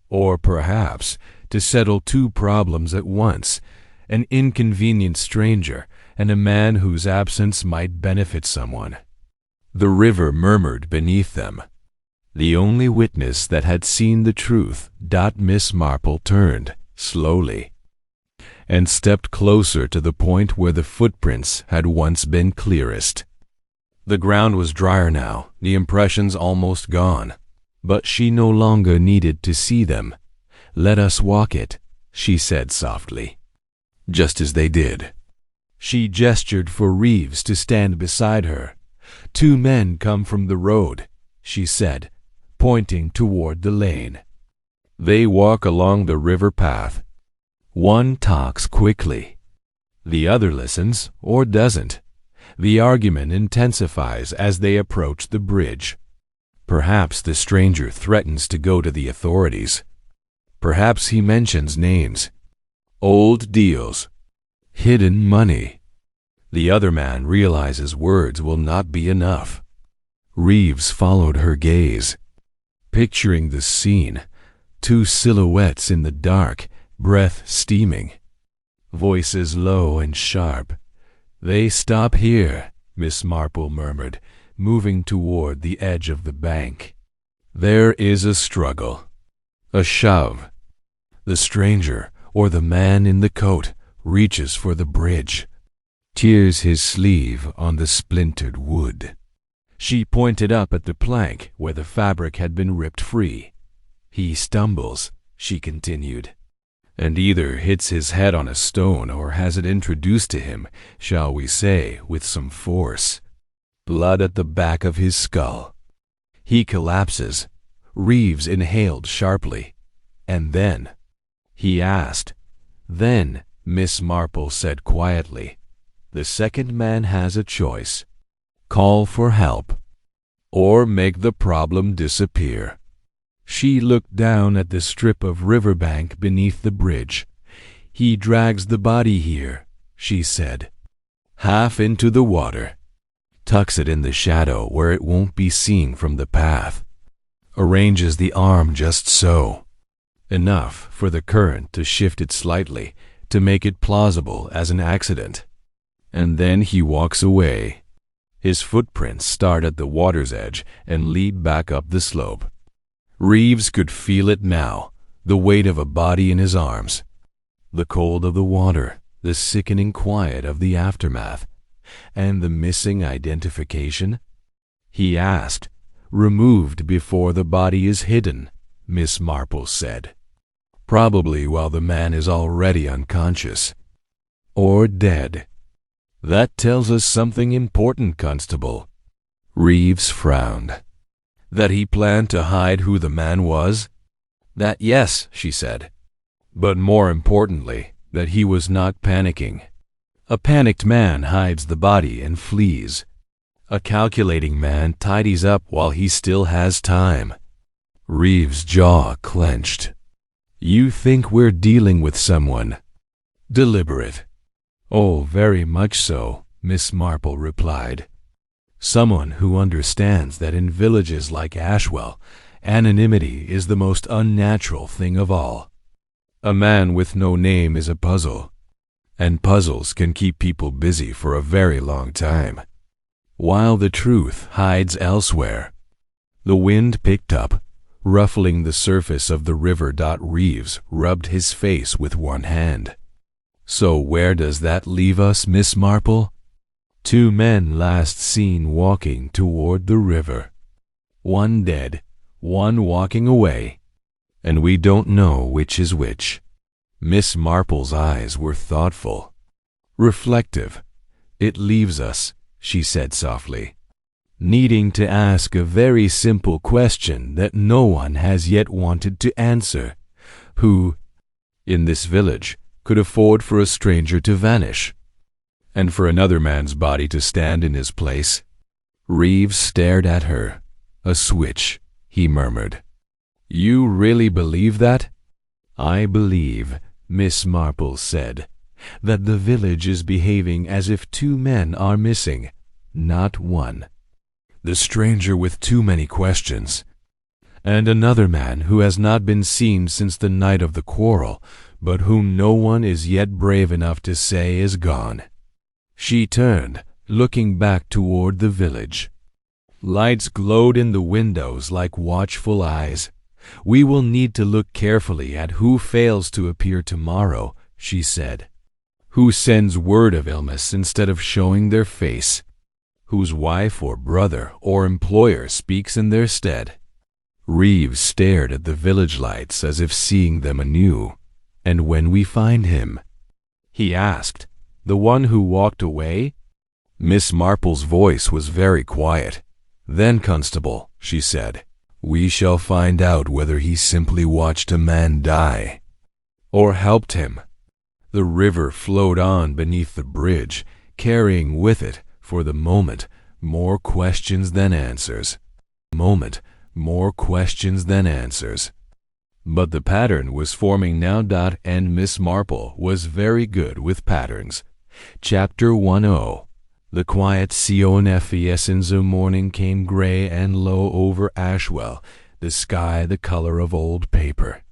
Or perhaps to settle two problems at once, an inconvenient stranger and a man whose absence might benefit someone. The river murmured beneath them. The only witness that had seen the truth. Miss Marple turned, slowly, and stepped closer to the point where the footprints had once been clearest. The ground was drier now, the impressions almost gone, but she no longer needed to see them. Let us walk it, she said softly. Just as they did. She gestured for Reeves to stand beside her. Two men come from the road, she said, pointing toward the lane. They walk along the river path. One talks quickly. The other listens or doesn't. The argument intensifies as they approach the bridge. Perhaps the stranger threatens to go to the authorities. Perhaps he mentions names, old deals, hidden money. The other man realizes words will not be enough. Reeves followed her gaze, picturing the scene, two silhouettes in the dark, breath steaming, voices low and sharp. They stop here, Miss Marple murmured, moving toward the edge of the bank. There is a struggle. A shove. The stranger, or the man in the coat, reaches for the bridge, tears his sleeve on the splintered wood. She pointed up at the plank where the fabric had been ripped free. He stumbles, she continued, and either hits his head on a stone or has it introduced to him, shall we say, with some force. Blood at the back of his skull. He collapses. Reeves inhaled sharply. And then? He asked. Then, Miss Marple said quietly, the second man has a choice. Call for help, or make the problem disappear. She looked down at the strip of riverbank beneath the bridge. He drags the body here, she said, half into the water. Tucks it in the shadow where it won't be seen from the path. Arranges the arm just so. Enough for the current to shift it slightly, to make it plausible as an accident. And then he walks away. His footprints start at the water's edge and lead back up the slope. Reeves could feel it now, the weight of a body in his arms. The cold of the water, the sickening quiet of the aftermath, and the missing identification? He asked. Removed before the body is hidden, Miss Marple said. Probably while the man is already unconscious. Or dead. That tells us something important, Constable. Reeves frowned. That he planned to hide who the man was? That yes, she said. But more importantly, that he was not panicking. A panicked man hides the body and flees. A calculating man tidies up while he still has time. Reeves' jaw clenched. You think we're dealing with someone deliberate? Oh, very much so, Miss Marple replied. Someone who understands that in villages like Ashwell, anonymity is the most unnatural thing of all. A man with no name is a puzzle, and puzzles can keep people busy for a very long time. while the truth hides elsewhere. The wind picked up, ruffling the surface of the river. Reeves rubbed his face with one hand. So where does that leave us, Miss Marple? 2 men last seen walking toward the river. 1 dead, 1 walking away, and we don't know which is which. Miss Marple's eyes were thoughtful, reflective. It leaves us, she said softly, needing to ask a very simple question that no one has yet wanted to answer. Who, in this village, could afford for a stranger to vanish, and for another man's body to stand in his place? Reeves stared at her. A switch, he murmured. You really believe that? I believe, Miss Marple said, that the village is behaving as if 2 men are missing, not 1. The stranger with too many questions, and another man who has not been seen since the night of the quarrel, but whom no one is yet brave enough to say is gone. She turned, looking back toward the village. Lights glowed in the windows like watchful eyes. We will need to look carefully at who fails to appear tomorrow, she said. Who sends word of illness instead of showing their face? Whose wife or brother or employer speaks in their stead? Reeves stared at the village lights as if seeing them anew. And when we find him? He asked. The one who walked away? Miss Marple's voice was very quiet. Then, Constable, she said, we shall find out whether he simply watched a man die, or helped him. The river flowed on beneath the bridge, carrying with it, for the moment, more questions than answers. More questions than answers. But the pattern was forming now. And Miss Marple was very good with patterns. Chapter 10. The quiet CONFES in the morning came gray and low over Ashwell, the sky the color of old paper.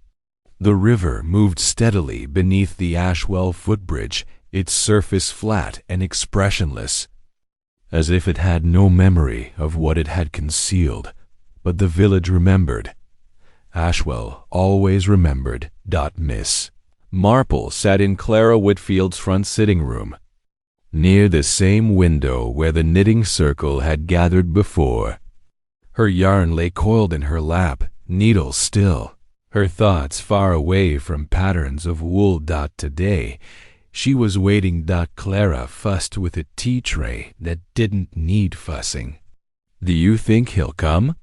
The river moved steadily beneath the Ashwell Footbridge, its surface flat and expressionless, as if it had no memory of what it had concealed. But the village remembered. Ashwell always remembered. Miss Marple sat in Clara Whitfield's front sitting room, near the same window where the knitting circle had gathered before. Her yarn lay coiled in her lap, needle still, her thoughts far away from patterns of wool. Today, she was waiting. Clara fussed with a tea tray that didn't need fussing. Do you think he'll come?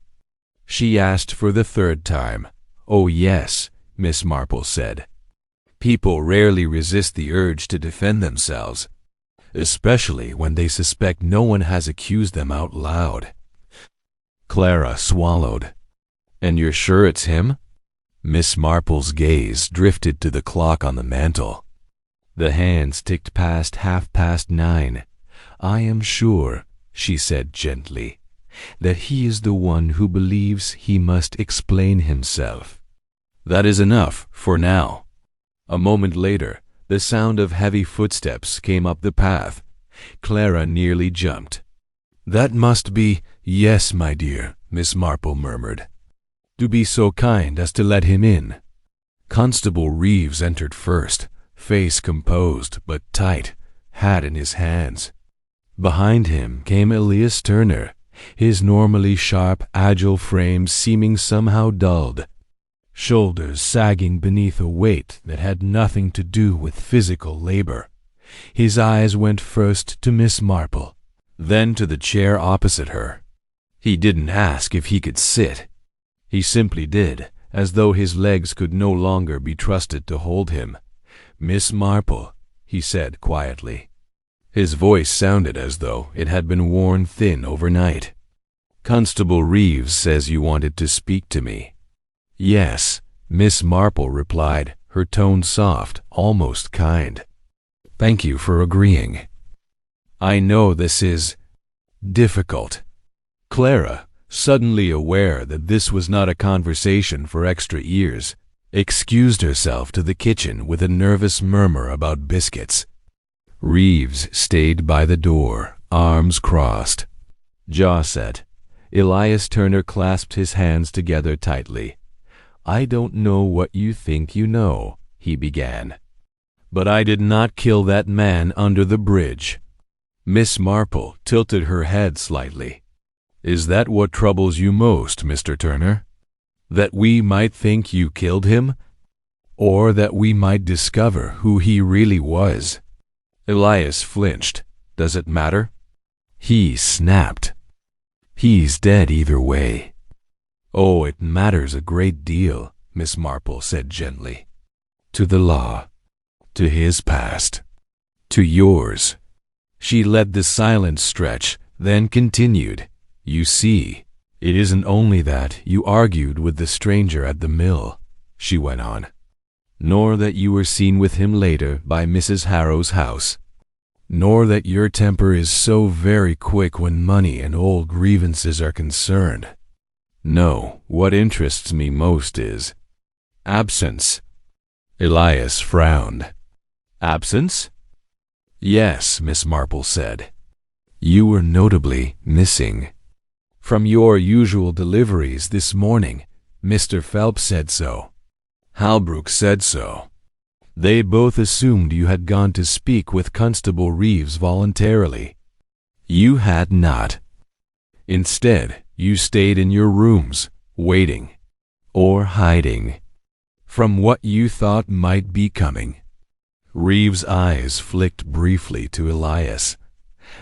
She asked for the 3rd time. Oh yes, Miss Marple said. People rarely resist the urge to defend themselves, especially when they suspect no one has accused them out loud. Clara swallowed. And you're sure it's him? Miss Marple's gaze drifted to the clock on the mantel. The hands ticked past 9:30. I am sure, she said gently, that he is the one who believes he must explain himself. That is enough for now. A moment later, the sound of heavy footsteps came up the path. Clara nearly jumped. That must be— Yes, my dear, Miss Marple murmured. Do be so kind as to let him in. Constable Reeves entered first, face composed but tight, hat in his hands. Behind him came Elias Turner, his normally sharp, agile frame seeming somehow dulled, shoulders sagging beneath a weight that had nothing to do with physical labor. His eyes went first to Miss Marple, then to the chair opposite her. He didn't ask if he could sit. He simply did, as though his legs could no longer be trusted to hold him. Miss Marple, he said quietly. His voice sounded as though it had been worn thin overnight. Constable Reeves says you wanted to speak to me. Yes, Miss Marple replied, her tone soft, almost kind. Thank you for agreeing. I know this is difficult. Clara, suddenly aware that this was not a conversation for extra ears, excused herself to the kitchen with a nervous murmur about biscuits. Reeves stayed by the door, arms crossed. Jaw said. Elias Turner clasped his hands together tightly. I don't know what you think you know, he began. But I did not kill that man under the bridge. Miss Marple tilted her head slightly. Is that what troubles you most, Mr. Turner? That we might think you killed him? Or that we might discover who he really was? Elias flinched. Does it matter? He snapped. He's dead either way. Oh, it matters a great deal, Miss Marple said gently. To the law, to his past, to yours. She let the silence stretch, then continued. You see, it isn't only that you argued with the stranger at the mill, she went on, nor that you were seen with him later by Mrs. Harrow's house, nor that your temper is so very quick when money and old grievances are concerned. No, what interests me most is absence. Elias frowned. Absence? Yes, Miss Marple said. You were notably missing. From your usual deliveries this morning, Mr. Phelps said so. Halbrook said so. They both assumed you had gone to speak with Constable Reeves voluntarily. You had not. Instead, you stayed in your rooms, waiting, or hiding, from what you thought might be coming. Reeves' eyes flicked briefly to Elias.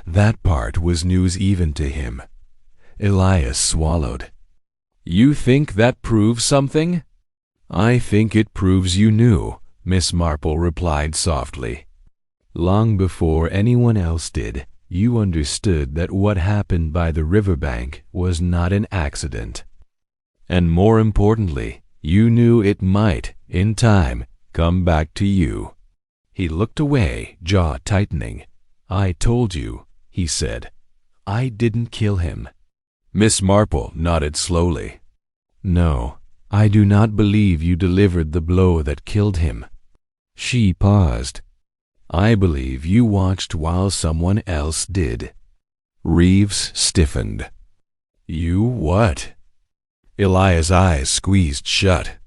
That part was news even to him. Elias swallowed. You think that proves something? I think it proves you knew, Miss Marple replied softly. Long before anyone else did, you understood that what happened by the riverbank was not an accident. And more importantly, you knew it might, in time, come back to you. He looked away, jaw tightening. I told you, he said. I didn't kill him. Miss Marple nodded slowly. No, I do not believe you delivered the blow that killed him. She paused. I believe you watched while someone else did. Reeves stiffened. You what? Elias' eyes squeezed shut.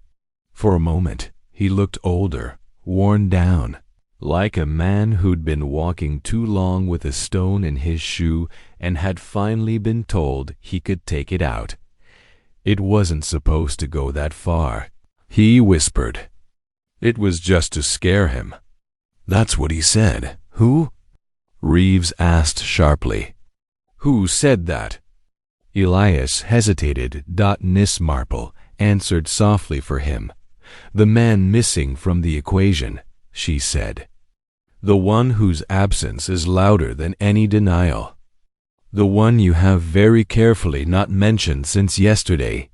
For a moment, he looked older, worn down, like a man who'd been walking too long with a stone in his shoe and had finally been told he could take it out. It wasn't supposed to go that far, he whispered. It was just to scare him. That's what he said. Who? Reeves asked sharply. Who said that? Elias hesitated. Miss Marple answered softly for him. The man missing from the equation, she said. The one whose absence is louder than any denial. The one you have very carefully not mentioned since yesterday.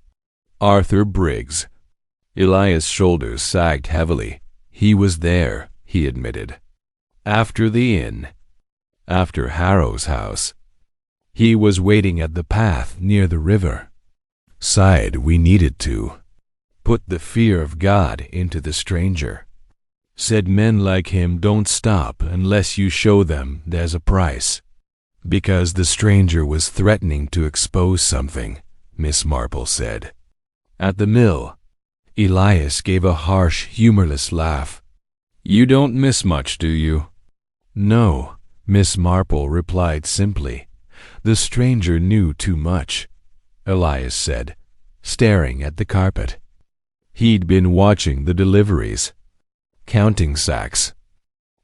Arthur Briggs. Elias' shoulders sagged heavily. He was there, he admitted. After the inn. After Harrow's house. He was waiting at the path near the river. Sighed we needed to. Put the fear of God into the stranger. Said men like him don't stop unless you show them there's a price. Because the stranger was threatening to expose something, Miss Marple said. At the mill, Elias gave a harsh, humorless laugh. You don't miss much, do you? No, Miss Marple replied simply. The stranger knew too much, Elias said, staring at the carpet. He'd been watching the deliveries, counting sacks.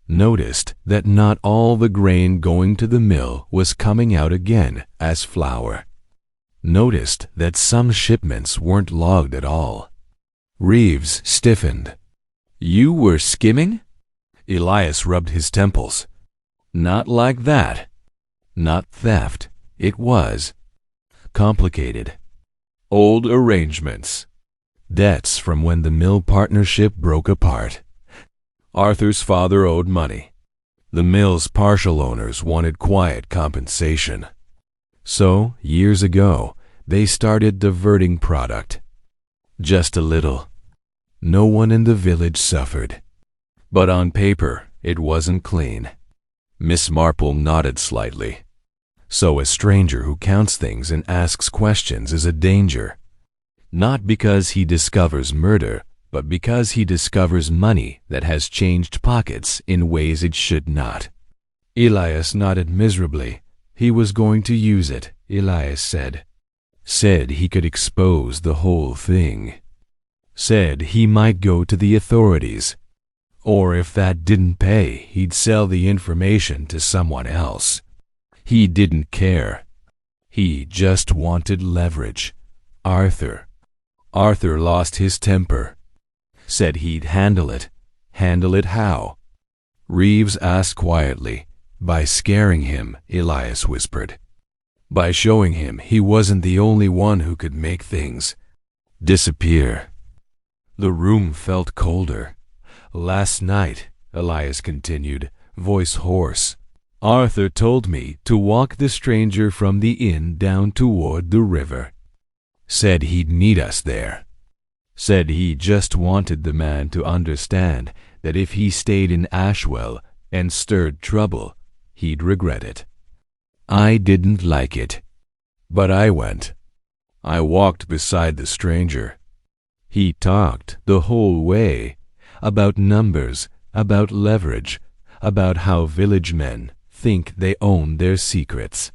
Noticed that not all the grain going to the mill was coming out again as flour. Noticed that some shipments weren't logged at all. Reeves stiffened. You were skimming? Elias rubbed his temples. Not like that. Not theft. It was complicated. Old arrangements. Debts from when the mill partnership broke apart. Arthur's father owed money. The mill's partial owners wanted quiet compensation. So, years ago, they started diverting product. Just a little. No one in the village suffered. But on paper, it wasn't clean. Miss Marple nodded slightly. So a stranger who counts things and asks questions is a danger. Not because he discovers murder, but because he discovers money that has changed pockets in ways it should not. Elias nodded miserably. He was going to use it, Elias said. Said he could expose the whole thing. Said he might go to the authorities. Or if that didn't pay, he'd sell the information to someone else. He didn't care. He just wanted leverage. Arthur lost his temper. Said he'd handle it. Handle it how? Reeves asked quietly. By scaring him, Elias whispered. By showing him he wasn't the only one who could make things disappear. The room felt colder. Last night, Elias continued, voice hoarse, Arthur told me to walk the stranger from the inn down toward the river. Said he'd meet us there. Said he just wanted the man to understand that if he stayed in Ashwell and stirred trouble, he'd regret it. I didn't like it, but I went. I walked beside the stranger. He talked the whole way about numbers, about leverage, about how village men think they own their secrets.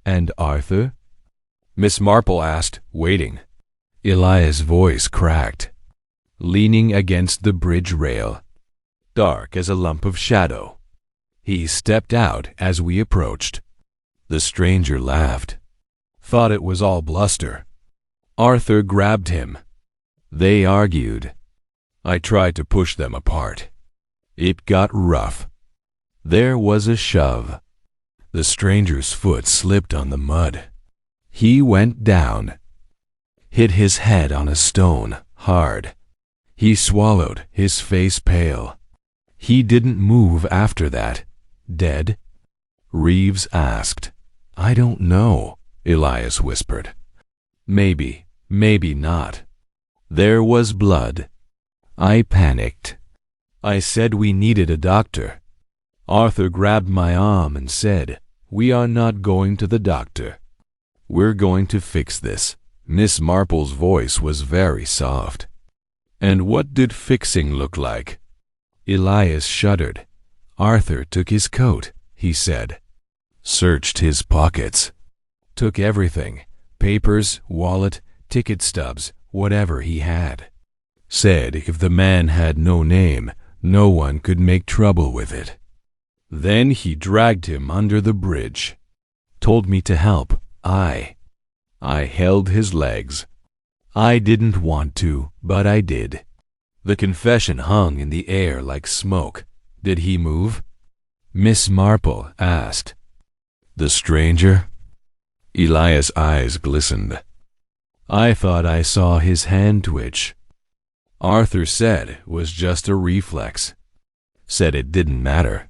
And Arthur? Miss Marple asked, waiting. Elias' voice cracked, leaning against the bridge rail, dark as a lump of shadow. He stepped out as we approached. The stranger laughed. Thought it was all bluster. Arthur grabbed him. They argued. I tried to push them apart. It got rough. There was a shove. The stranger's foot slipped on the mud. He went down. Hit his head on a stone, hard. He swallowed, his face pale. He didn't move after that. Dead? Reeves asked. I don't know, Elias whispered. Maybe, maybe not. There was blood. I panicked. I said we needed a doctor. Arthur grabbed my arm and said, we are not going to the doctor. We're going to fix this. Miss Marple's voice was very soft. And what did fixing look like? Elias shuddered. Arthur took his coat, he said. Searched his pockets. Took everything. Papers, wallet, ticket stubs, whatever he had. Said if the man had no name, no one could make trouble with it. Then he dragged him under the bridge. Told me to help. I held his legs. I didn't want to, but I did. The confession hung in the air like smoke. Did he move? Miss Marple asked. The stranger? Elias' eyes glistened. I thought I saw his hand twitch. Arthur said it was just a reflex. Said it didn't matter.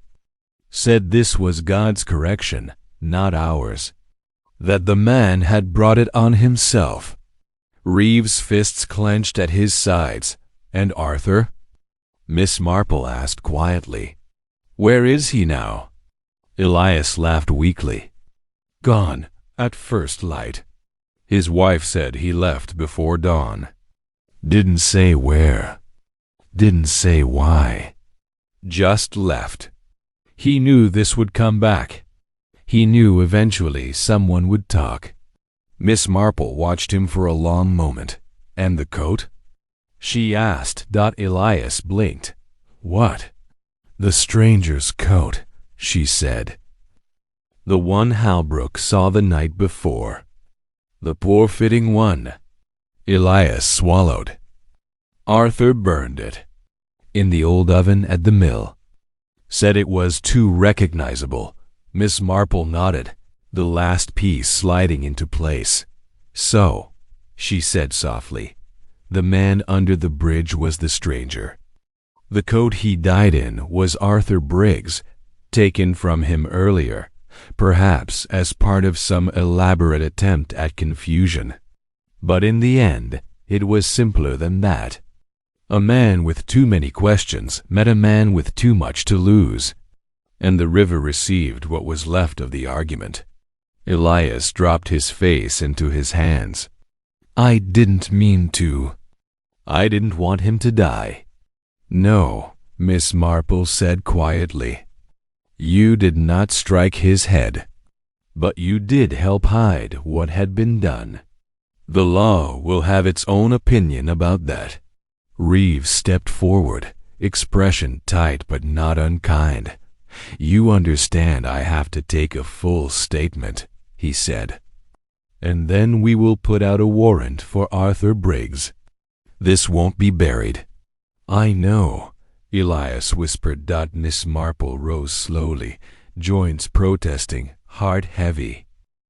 Said this was God's correction, not ours. That the man had brought it on himself. Reeves' fists clenched at his sides. And Arthur? Miss Marple asked quietly. Where is he now? Elias laughed weakly. Gone, at first light. His wife said he left before dawn. Didn't say where. Didn't say why. Just left. He knew this would come back. He knew eventually someone would talk. Miss Marple watched him for a long moment. And the coat? She asked. Elias blinked. What? The stranger's coat, she said. The one Halbrook saw the night before. The poor-fitting one. Elias swallowed. Arthur burned it. In the old oven at the mill. Said it was too recognizable. Miss Marple nodded, the last piece sliding into place. So, she said softly, the man under the bridge was the stranger. The coat he died in was Arthur Briggs, taken from him earlier, perhaps as part of some elaborate attempt at confusion. But in the end, it was simpler than that. A man with too many questions met a man with too much to lose, and the river received what was left of the argument. Elias dropped his face into his hands. I didn't mean to. I didn't want him to die. No, Miss Marple said quietly. You did not strike his head, but you did help hide what had been done. The law will have its own opinion about that. Reeves stepped forward, expression tight but not unkind. You understand I have to take a full statement, he said. And then we will put out a warrant for Arthur Briggs. This won't be buried. I know, Elias whispered. Miss Marple rose slowly, joints protesting, heart heavy.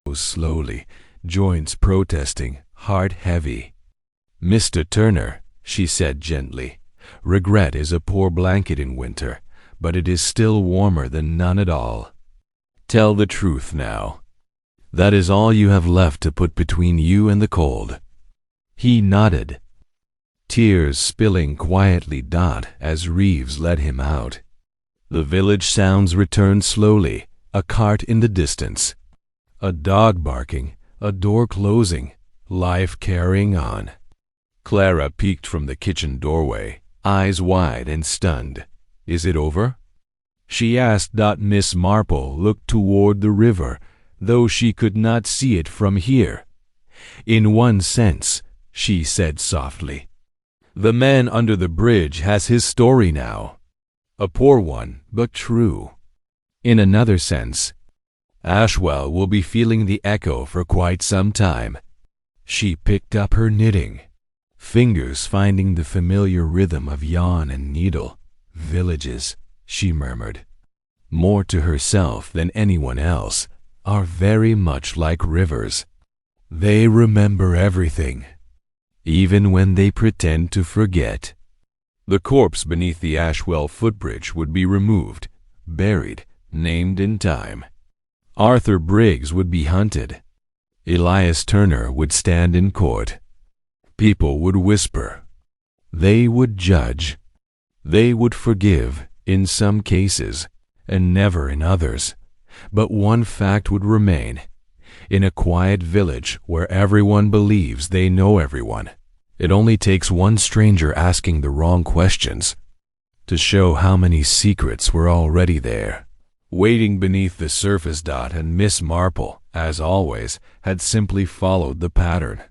Rose slowly, joints protesting, heart heavy. Mr. Turner, she said gently, regret is a poor blanket in winter, but it is still warmer than none at all. Tell the truth now. That is all you have left to put between you and the cold. He nodded, tears spilling quietly. As Reeves led him out. The village sounds returned slowly, a cart in the distance, a dog barking, a door closing, life carrying on. Clara peeked from the kitchen doorway, eyes wide and stunned. Is it over? She asked. Miss Marple looked toward the river, though she could not see it from here. In one sense, she said softly. The man under the bridge has his story now. A poor one, but true. In another sense, Ashwell will be feeling the echo for quite some time. She picked up her knitting, fingers finding the familiar rhythm of yarn and needle. Villages, she murmured, more to herself than anyone else, are very much like rivers. They remember everything, even when they pretend to forget. The corpse beneath the Ashwell Footbridge would be removed, buried, named in time. Arthur Briggs would be hunted. Elias Turner would stand in court. People would whisper. They would judge. They would forgive in some cases, and never in others. But one fact would remain. In a quiet village where everyone believes they know everyone, it only takes one stranger asking the wrong questions to show how many secrets were already there, waiting beneath the surface. And Miss Marple, as always, had simply followed the pattern.